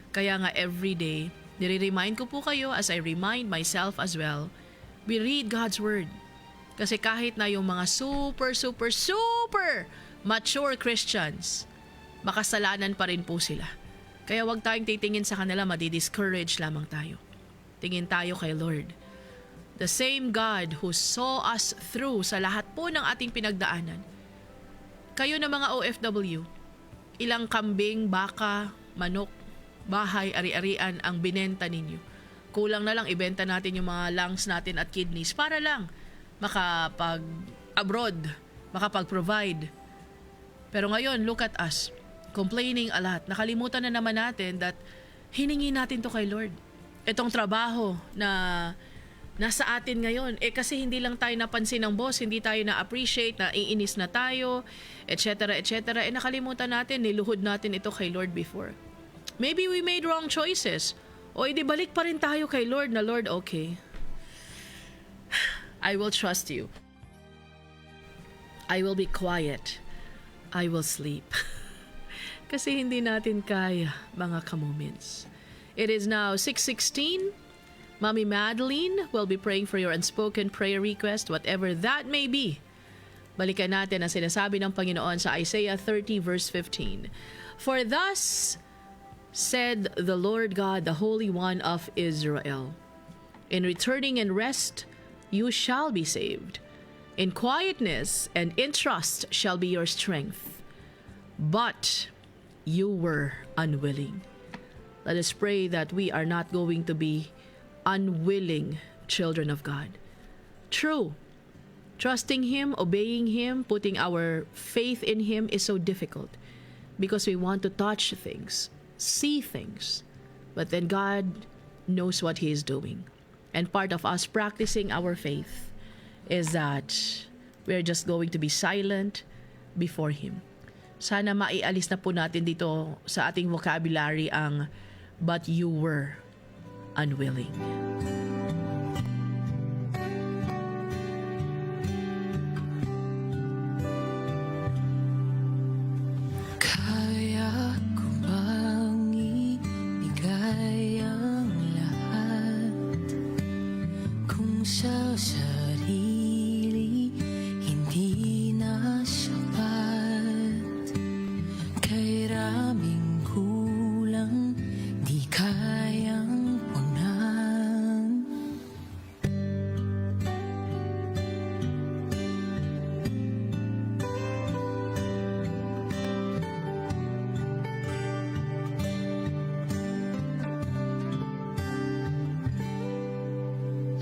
Kaya nga every day, nire-remind ko po kayo as I remind myself as well, we read God's Word. Kasi kahit na yung mga super mature Christians, makasalanan pa rin po sila. Kaya wag tayong titingin sa kanila, madi-discourage lamang tayo. Tingin tayo kay Lord. The same God who saw us through sa lahat po ng ating pinagdaanan. Kayo na mga OFW, ilang kambing, baka, manok, bahay, ari-arian ang binenta ninyo. Kulang na lang ibenta natin yung mga lungs natin at kidneys para lang makapag-abroad, makapag-provide. Pero ngayon, look at us, complaining a lot. Nakalimutan na naman natin that hiningi natin to kay Lord. Itong trabaho na nasa atin ngayon, kasi hindi lang tayo napansin ng boss, hindi tayo na-appreciate, naiinis na tayo, etc. Nakalimutan natin, niluhod natin ito kay Lord before. Maybe we made wrong choices. O edi balik pa rin tayo kay Lord na, Lord, okay, I will trust you. I will be quiet. I will sleep. Kasi hindi natin kaya, mga ka-moments. It is now 6:16. Mommy Madeline will be praying for your unspoken prayer request, whatever that may be. Balikan natin ang sinasabi ng Panginoon sa Isaiah 30 verse 15. For thus said the Lord God, the Holy One of Israel, in returning and rest you shall be saved. In quietness and in trust shall be your strength. But you were unwilling. Let us pray that we are not going to be unwilling children of God. True, trusting Him, obeying Him, putting our faith in Him is so difficult because we want to touch things, see things. But then God knows what He is doing. And part of us practicing our faith is that we're just going to be silent before Him. Sana maialis na po natin dito sa ating vocabulary ang but you were unwilling. Kaya ko bang ibigay ang lahat kung sa sarili hindi na sapat? Kay raming kulang di kayang punan.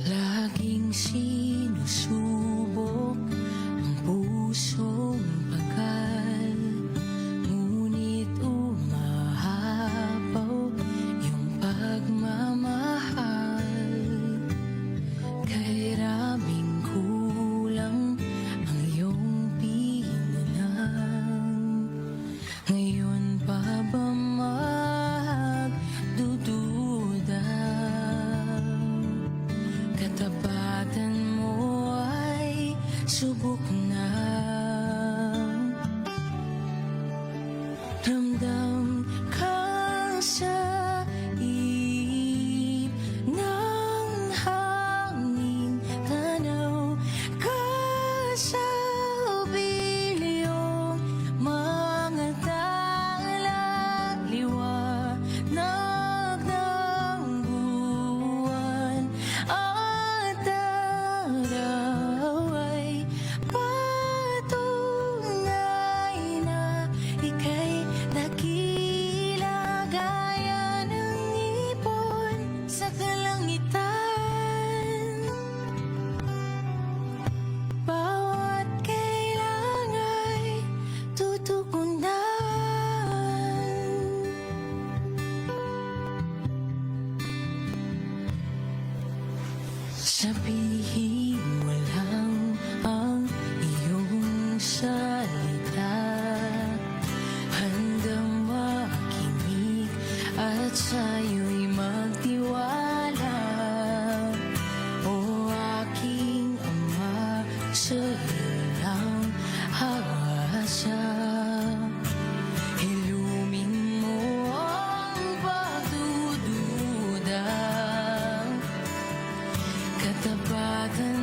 Laging sinusubok ang pusong pagal, ngunit umahapaw yung pagmamahal. Kay raming kulang ang iyong pinanang. Ngayon pa ba magdududa? Katapatan mo ay subok na. Ramdam ka sa ng hangin, tanaw ka sa bilyong mga liwanag ng buwan at araw ay patunay na ika'y dakila gaya ng ipon sa kalangitan. Bawat kailang ay tutugunan. Sabihin mo lang ang iyong salita, handang makinig at sa'yo'y magtiwala. O aking Ama, sa'yo lang hawasa. Ilumin mo ang pagdududa. Katapatan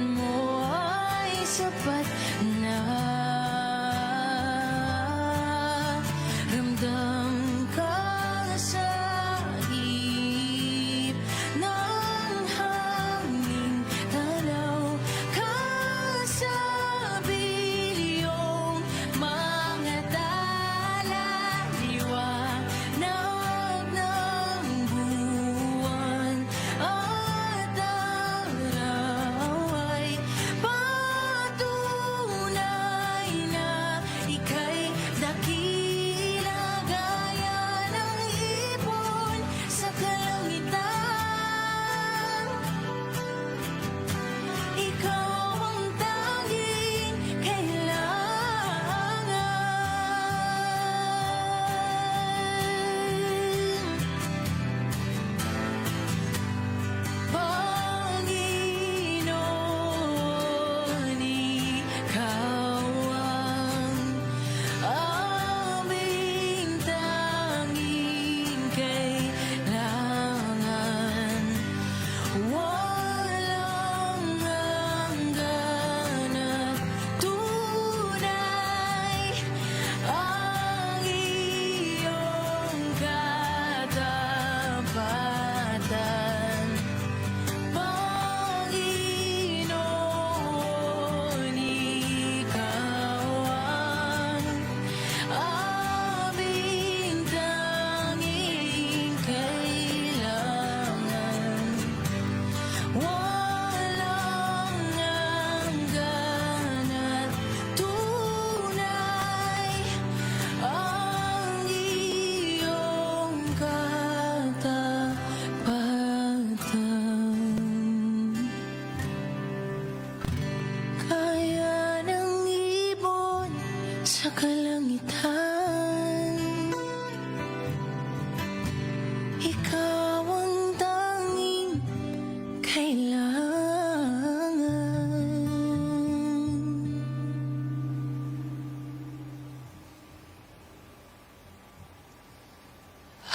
kailangan.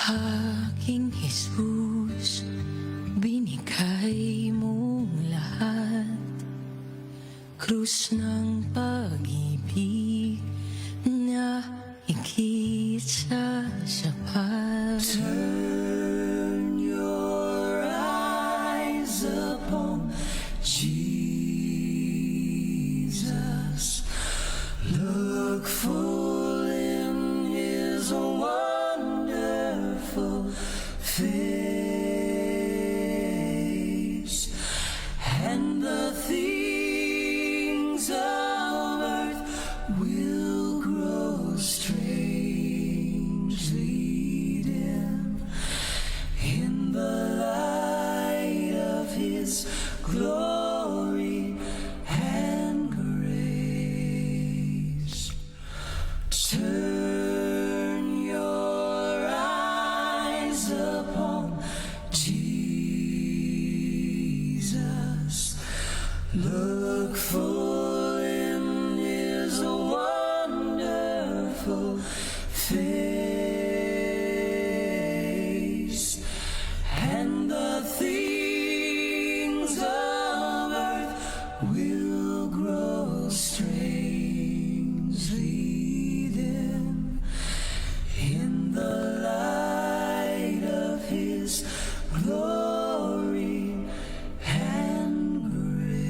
Aking Jesus, binigay mo lahat. Krus ng pag-ibig na higit sa sapat. Turn your eyes upon Jesus. Look full in His wonderful face, and the things of earth will grow strangely dim in the light of His glory and grace. Turn your eyes upon Jesus. Look full in His wonderful face, and the things of earth will grow strangely dim in the light of His glory and grace.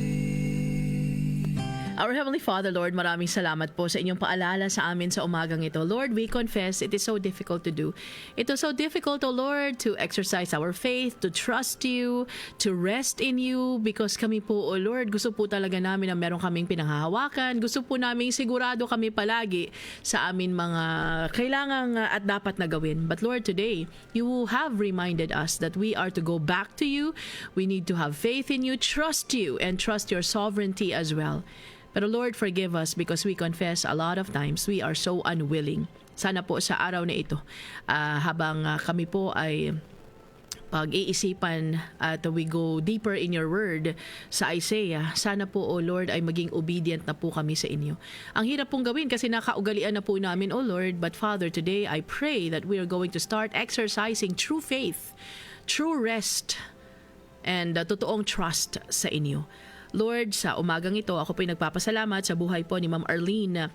Our Heavenly Father, Lord, maraming salamat po sa inyong paalala sa amin sa umagang ito. Lord, we confess it is so difficult to do. It is so difficult, O Lord, to exercise our faith, to trust You, to rest in You, because kami po, O Lord, gusto po talaga namin na meron kaming pinanghahawakan. Gusto po namin sigurado kami palagi sa amin mga kailangang at dapat na gawin. But Lord, today, You have reminded us that we are to go back to You. We need to have faith in You, trust You, and trust Your sovereignty as well. Pero Lord, forgive us because we confess a lot of times we are so unwilling. Sana po sa araw na ito, habang kami po ay pag-iisipan at we go deeper in Your word sa Isaiah, sana po, O Lord, ay maging obedient na po kami sa inyo. Ang hirap pong gawin kasi nakaugalian na po namin, O Lord, but Father, today I pray that we are going to start exercising true faith, true rest, and totoong trust sa inyo. Lord, sa umagang ito, ako po'y nagpapasalamat sa buhay po ni Ma'am Arlene na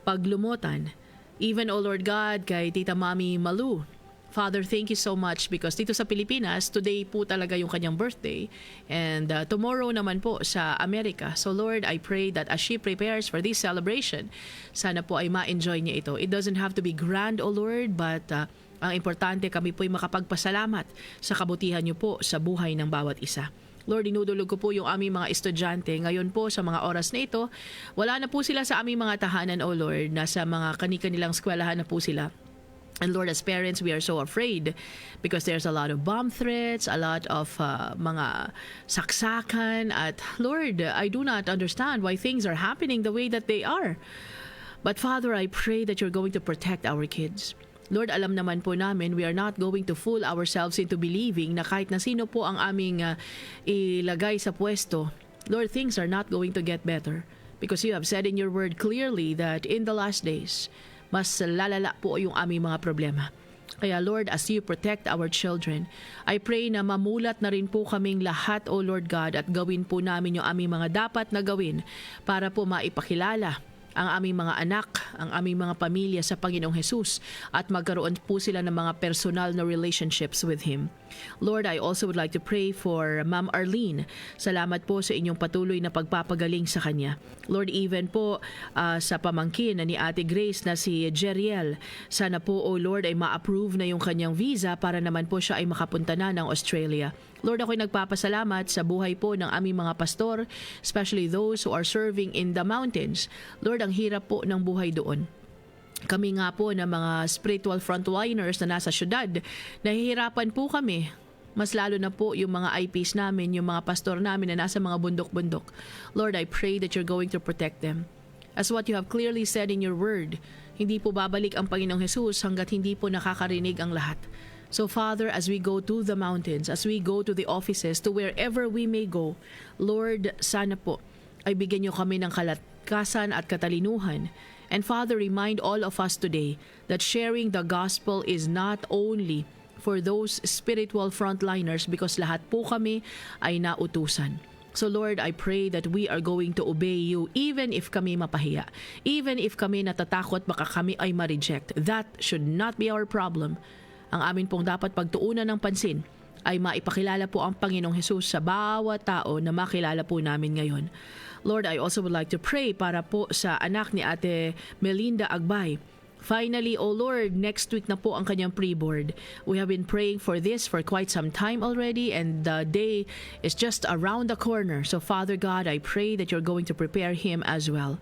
paglumutan. Even, O Lord God, kay Tita Mami Malu. Father, thank You so much because dito sa Pilipinas, today po talaga yung kanyang birthday. And tomorrow naman po sa Amerika. So Lord, I pray that as she prepares for this celebration, sana po ay ma-enjoy niya ito. It doesn't have to be grand, O Lord, but ang importante kami po'y makapagpasalamat sa kabutihan Niyo po sa buhay ng bawat isa. Lord, inudulog ko po yung aming mga estudyante. Ngayon po, sa mga oras na ito, wala na po sila sa aming mga tahanan, O Lord. Nasa mga kani-kanilang eskwelahan na po sila. And Lord, as parents, we are so afraid because there's a lot of bomb threats, a lot of mga saksakan. At Lord, I do not understand why things are happening the way that they are. But Father, I pray that You're going to protect our kids. Lord, alam naman po namin, we are not going to fool ourselves into believing na kahit na sino po ang aming ilagay sa pwesto, Lord, things are not going to get better. Because You have said in Your word clearly that in the last days, mas lalala po yung aming mga problema. Kaya Lord, as You protect our children, I pray na mamulat na rin po kaming lahat, O Lord God, at gawin po namin yung aming mga dapat na gawin para po maipakilala ang aming mga anak, ang aming mga pamilya sa Panginoong Jesus at magkaroon po sila ng mga personal na relationships with Him. Lord, I also would like to pray for Ma'am Arlene. Salamat po sa inyong patuloy na pagpapagaling sa kanya. Lord, even po sa pamangkin na ni Ate Grace na si Jeriel, sana po, O Lord, ay ma-approve na yung kanyang visa para naman po siya ay makapunta na ng Australia. Lord, ako'y nagpapasalamat sa buhay po ng aming mga pastor, especially those who are serving in the mountains. Lord, ang hirap po ng buhay doon. Kami nga po na mga spiritual frontliners na nasa syudad, nahihirapan po kami. Mas lalo na po yung mga IPs namin, yung mga pastor namin na nasa mga bundok-bundok. Lord, I pray that You're going to protect them. As what You have clearly said in Your word, hindi po babalik ang Panginoong Jesus hanggat hindi po nakakarinig ang lahat. So Father, as we go to the mountains, as we go to the offices, to wherever we may go, Lord, sana po ay bigyan niyo kami ng kalakasan at katalinuhan. And Father, remind all of us today that sharing the gospel is not only for those spiritual frontliners because lahat po kami ay nautusan. So Lord, I pray that we are going to obey you even if kami mapahiya. Even if kami natatakot baka kami ay ma-reject. That should not be our problem. Ang amin pong dapat pagtuunan ng pansin ay maipakilala po ang Panginoong Hesus sa bawat tao na makilala po namin ngayon. Lord, I also would like to pray para po sa anak ni Ate Melinda Agbay. Finally, O Lord, next week na po ang kanyang pre-board. We have been praying for this for quite some time already and the day is just around the corner. So Father God, I pray that you're going to prepare him as well.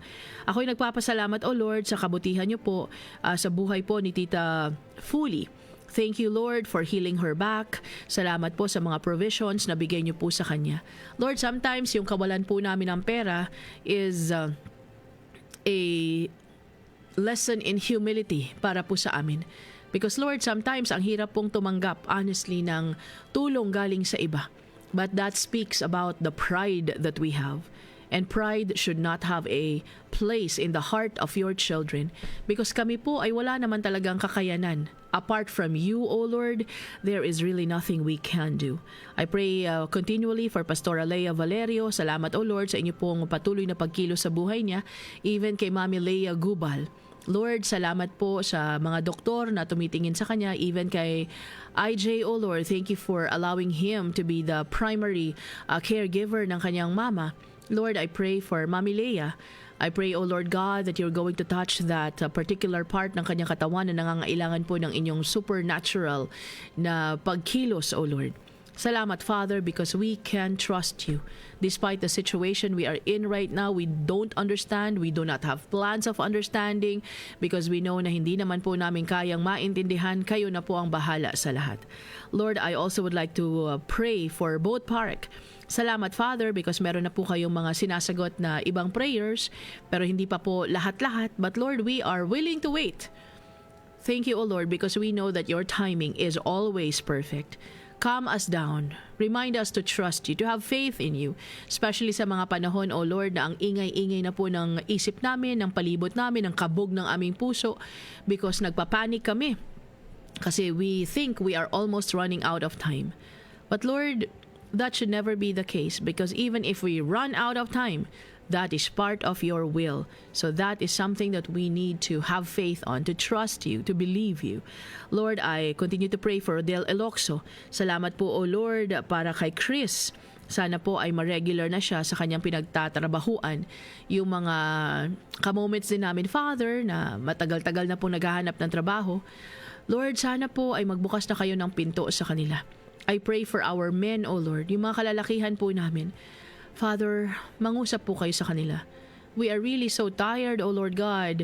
Ako'y nagpapasalamat, O Lord, sa kabutihan niyo po sa buhay po ni Tita Fully. Thank you, Lord, for healing her back. Salamat po sa mga provisions na bigay niyo po sa kanya. Lord, sometimes yung kawalan po namin ng pera is a lesson in humility para po sa amin. Because Lord, sometimes ang hirap pong tumanggap, honestly, ng tulong galing sa iba. But that speaks about the pride that we have. And pride should not have a place in the heart of your children because kami po ay wala naman talagang kakayanan. Apart from you, O Lord, there is really nothing we can do. I pray continually for Pastora Leia Valerio. Salamat, O Lord, sa inyo pong patuloy na pagkilos sa buhay niya. Even kay Mami Leia Gubal. Lord, salamat po sa mga doktor na tumitingin sa kanya. Even kay IJ, O Lord, thank you for allowing him to be the primary caregiver ng kanyang mama. Lord, I pray for Mami Leia. I pray, O Lord God, that you're going to touch that particular part ng kanyang katawan na nangangailangan po ng inyong supernatural na pagkilos, O Lord. Salamat, Father, because we can trust you. Despite the situation we are in right now, we don't understand, we do not have plans of understanding because we know na hindi naman po namin kayang maintindihan, kayo na po ang bahala sa lahat. Lord, I also would like to pray for Boat Park. Salamat, Father, because meron na po kayong mga sinasagot na ibang prayers, pero hindi pa po lahat-lahat. But Lord, we are willing to wait. Thank you, O Lord, because we know that your timing is always perfect. Calm us down. Remind us to trust you, to have faith in you. Especially sa mga panahon, O Lord, na ang ingay-ingay na po ng isip namin, ng palibot namin, ng kabog ng aming puso because nagpapanik kami. Kasi we think we are almost running out of time. But Lord, that should never be the case because even if we run out of time, that is part of your will. So that is something that we need to have faith on, to trust you, to believe you. Lord, I continue to pray for Del Elocso. Salamat po, O Lord, para kay Chris. Sana po ay ma-regular na siya sa kanyang pinagtatrabahuan. Yung mga ka-moments din namin, Father, na matagal-tagal na po naghahanap ng trabaho. Lord, sana po ay magbukas na kayo ng pinto sa kanila. I pray for our men, O Lord, yung mga kalalakihan po namin. Father, mangusap po kayo sa kanila. We are really so tired, O Lord God,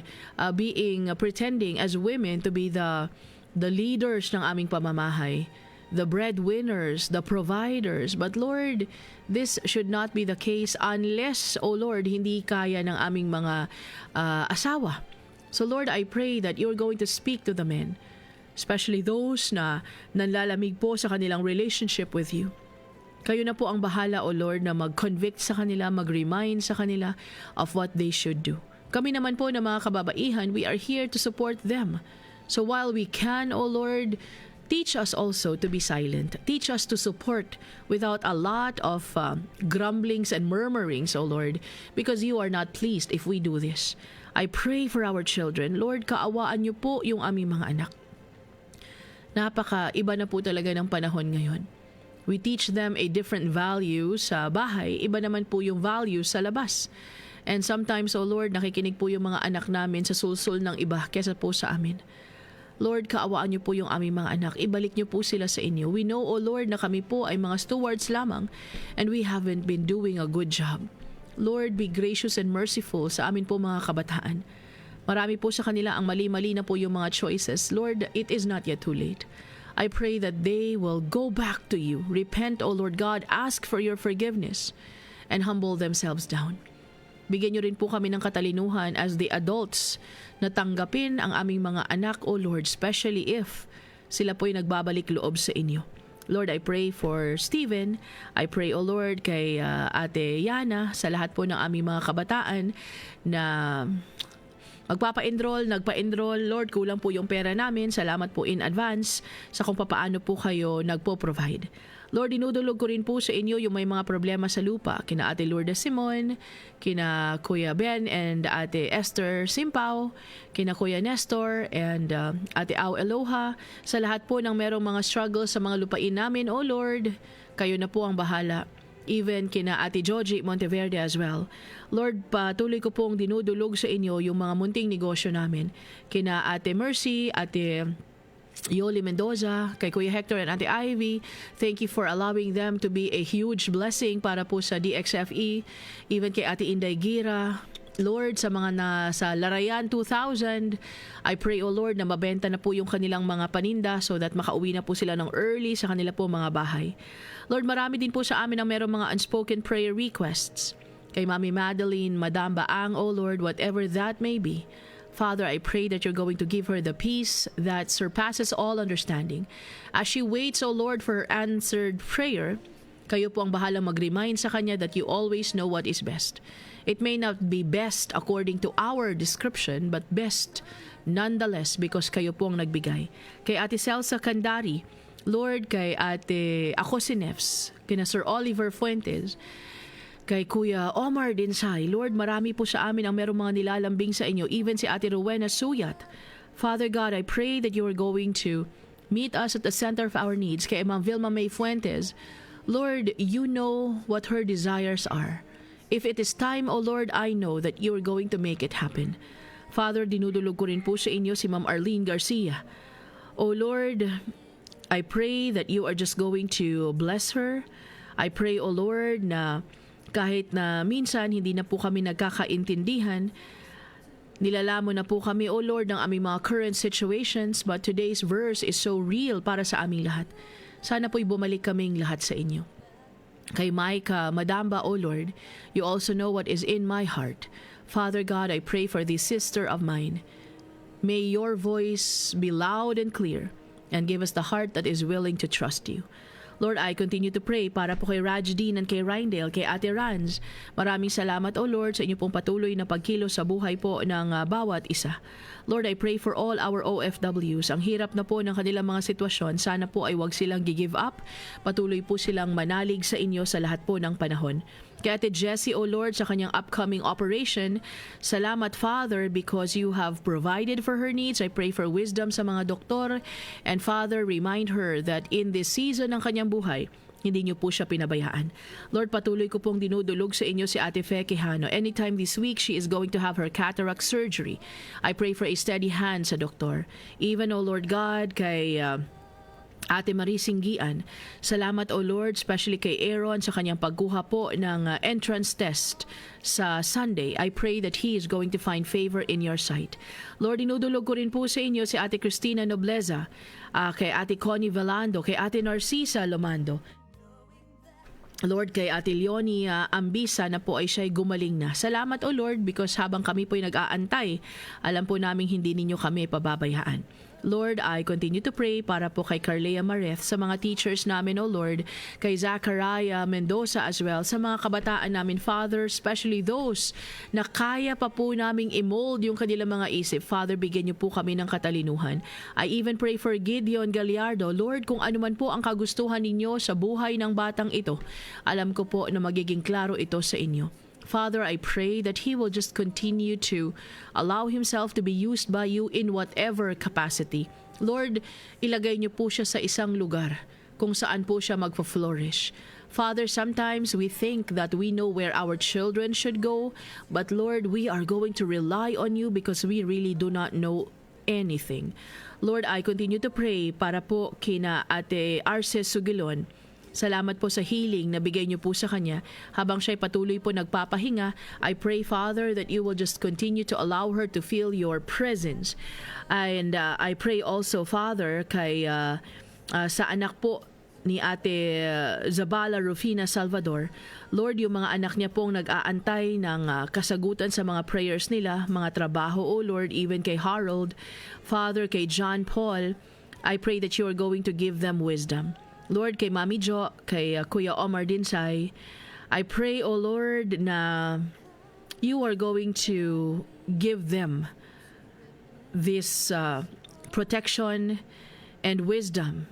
pretending as women to be the leaders ng aming pamamahay, the breadwinners, the providers. But Lord, this should not be the case unless, O Lord, hindi kaya ng aming mga asawa. So Lord, I pray that you're going to speak to the men, especially those na nanlalamig po sa kanilang relationship with you. Kayo na po ang bahala, O Lord, na mag-convict sa kanila, mag-remind sa kanila of what they should do. Kami naman po na mga kababaihan, we are here to support them. So while we can, O Lord, teach us also to be silent. Teach us to support without a lot of grumblings and murmurings, O Lord, because you are not pleased if we do this. I pray for our children. Lord, kaawaan niyo po yung aming mga anak. Napaka-iba na po talaga ng panahon ngayon. We teach them a different value sa bahay. Iba naman po yung value sa labas. And sometimes, O Lord, nakikinig po yung mga anak namin sa sulsul ng iba kesa po sa amin. Lord, kaawaan niyo po yung aming mga anak. Ibalik niyo po sila sa inyo. We know, O Lord, na kami po ay mga stewards lamang and we haven't been doing a good job. Lord, be gracious and merciful sa amin po mga kabataan. Marami po sa kanila ang mali-mali na po yung mga choices. Lord, it is not yet too late. I pray that they will go back to you, repent, O Lord God, ask for your forgiveness, and humble themselves down. Bigyan niyo rin po kami ng katalinuhan as the adults na tanggapin ang aming mga anak, O Lord, especially if sila po'y nagbabalik loob sa inyo. Lord, I pray for Steven. I pray, O Lord, kay Ate Yana, sa lahat po ng aming mga kabataan na nagpa-enroll. Lord, kulang po yung pera namin. Salamat po in advance sa kung papaano po kayo nagpo-provide. Lord, dinudulog ko rin po sa inyo yung may mga problema sa lupa. Kina Ate Lourdes Simon, kina Kuya Ben and Ate Esther Simpao, kina Kuya Nestor and Ate Au Eloha. Sa lahat po ng merong mga struggles sa mga lupain namin, O Lord, kayo na po ang bahala. Even kina Ate Georgie Monteverde as well. Lord, patuloy ko pong dinudulog sa inyo yung mga munting negosyo namin. Kina Ate Mercy, Ate Yoli Mendoza, kay Kuya Hector and Ate Ivy, thank you for allowing them to be a huge blessing para po sa DXFE. Even kay Ate Inday Gira, Lord, sa mga nasa Larayan 2000, I pray, O Lord, na mabenta na po yung kanilang mga paninda so that makauwi na po sila ng early sa kanila po mga bahay. Lord, marami din po sa amin ang merong mga unspoken prayer requests. Kay Mami Madeline, Madam Baang, O Lord, whatever that may be. Father, I pray that you're going to give her the peace that surpasses all understanding. As she waits, O Lord, for her answered prayer, kayo po ang bahalang mag-remind sa kanya that you always know what is best. It may not be best according to our description, but best nonetheless because kayo po ang nagbigay. Kay Ate Celsa Candari, Lord, kay Ate Ako Sinefs, kina Sir Oliver Fuentes, kay Kuya Omar Dinsay, Lord, marami po sa amin ang merong mga nilalambing sa inyo, even si Ate Rowena Suyat. Father God, I pray that you are going to meet us at the center of our needs. Kay Ma'am Vilma May Fuentes, Lord, you know what her desires are. If it is time, O Lord, I know that you are going to make it happen. Father, dinudulog ko rin po sa inyo si Ma'am Arlene Garcia. O Lord, I pray that you are just going to bless her. I pray, O Lord, na kahit na minsan hindi na po kami nagkakaintindihan, nilalamon na po kami, O Lord, ng aming mga current situations, but today's verse is so real para sa aming lahat. Sana po'y bumalik kaming lahat sa inyo. Kay Micah Madamba, O Lord, you also know what is in my heart. Father God, I pray for this sister of mine. May your voice be loud and clear and give us the heart that is willing to trust you. Lord, I continue to pray para po kay Rajdeen and kay Rindale, kay Ate Ranz. Maraming salamat, O Lord, sa inyo pong patuloy na pagkilos sa buhay po ng bawat isa. Lord, I pray for all our OFWs. Ang hirap na po ng kanilang mga sitwasyon. Sana po ay wag silang gi-give up. Patuloy po silang manalig sa inyo sa lahat po ng panahon. Kay Ate Jessie, O Lord, sa kanyang upcoming operation, salamat, Father, because you have provided for her needs. I pray for wisdom sa mga doktor. And Father, remind her that in this season ng kanyang buhay, hindi niyo po siya pinabayaan. Lord, patuloy ko pong dinudulog sa inyo si Ate Fe Quijano. Anytime this week, she is going to have her cataract surgery. I pray for a steady hand sa doktor. Even, O Lord God, kay Ate Marie Singgian, salamat, O Lord, especially kay Aaron sa kanyang pagkuha po ng entrance test sa Sunday. I pray that he is going to find favor in your sight. Lord, inudulog ko rin po sa inyo si Ate Cristina Nobleza, kay Ate Connie Velando, kay Ate Narcisa Lomando. Lord, kay Ate Leonie Ambisa na po ay siya'y gumaling na. Salamat, O Lord, because habang kami po'y nag-aantay, alam po namin hindi ninyo kami pababayaan. Lord, I continue to pray para po kay Carlea Mareth, sa mga teachers namin, O Lord, kay Zachariah Mendoza as well, sa mga kabataan namin, Father, especially those na kaya pa po naming i-mold yung kanilang mga isip. Father, bigyan niyo po kami ng katalinuhan. I even pray for Gideon Gallardo. Lord, kung ano man po ang kagustuhan ninyo sa buhay ng batang ito, alam ko po na magiging klaro ito sa inyo. Father, I pray that he will just continue to allow himself to be used by you in whatever capacity. Lord, ilagay niyo po siya sa isang lugar kung saan po siya magpa-flourish. Father, sometimes we think that we know where our children should go, but Lord, we are going to rely on you because we really do not know anything. Lord, I continue to pray para po kina Ate Arce Sugilon. Salamat po sa healing na bigay niyo po sa kanya. Habang siya'y patuloy po nagpapahinga, I pray, Father, that you will just continue to allow her to feel your presence. And I pray also, Father, kay sa anak po ni Ate Zabala Rufina Salvador. Lord, yung mga anak niya pong nag-aantay ng kasagutan sa mga prayers nila, mga trabaho, O Lord, even kay Harold, Father, kay John Paul, I pray that you are going to give them wisdom. Lord, kay Mami Jo, kay Kuya Omar Dinsay, I pray, O Lord, na you are going to give them this protection and wisdom.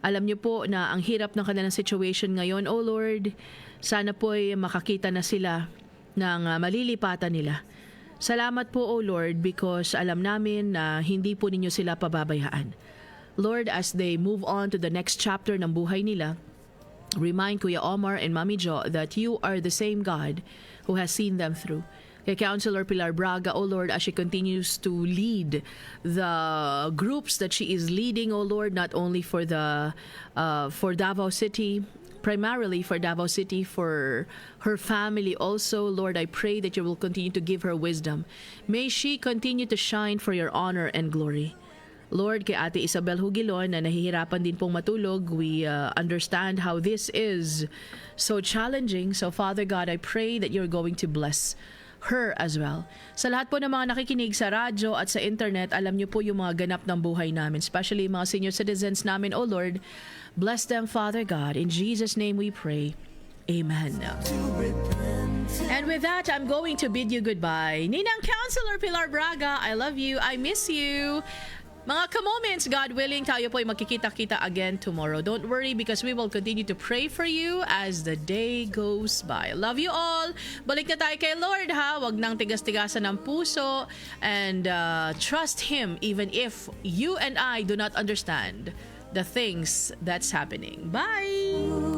Alam niyo po na ang hirap ng kanilang situation ngayon, O Lord, sana po ay makakita na sila ng malilipatan nila. Salamat po, O Lord, because alam namin na hindi po ninyo sila pababayaan. Lord, as they move on to the next chapter ng buhay nila, remind Kuya Omar and Mami Jo that you are the same God who has seen them through. Kay Councilor Pilar Braga, O Lord, as she continues to lead the groups that she is leading, O Lord, not only for Davao City, primarily for Davao City, for her family also. Lord, I pray that you will continue to give her wisdom. May she continue to shine for your honor and glory. Lord, kay Ate Isabel Hugilon na nahihirapan din pong matulog, we understand how this is so challenging. So Father God, I pray that you're going to bless her as well. Sa lahat po ng mga nakikinig sa radyo at sa internet, alam niyo po yung mga ganap ng buhay namin, especially mga senior citizens namin, O Lord. Bless them, Father God. In Jesus' name we pray. Amen. And with that, I'm going to bid you goodbye. Ninang Councilor Pilar Braga, I love you. I miss you. Mga ka-moments, God willing, tayo po ay magkikita-kita again tomorrow. Don't worry because we will continue to pray for you as the day goes by. Love you all. Balik na tayo kay Lord, ha? Huwag nang tigas-tigasan ng puso and trust Him even if you and I do not understand the things that's happening. Bye!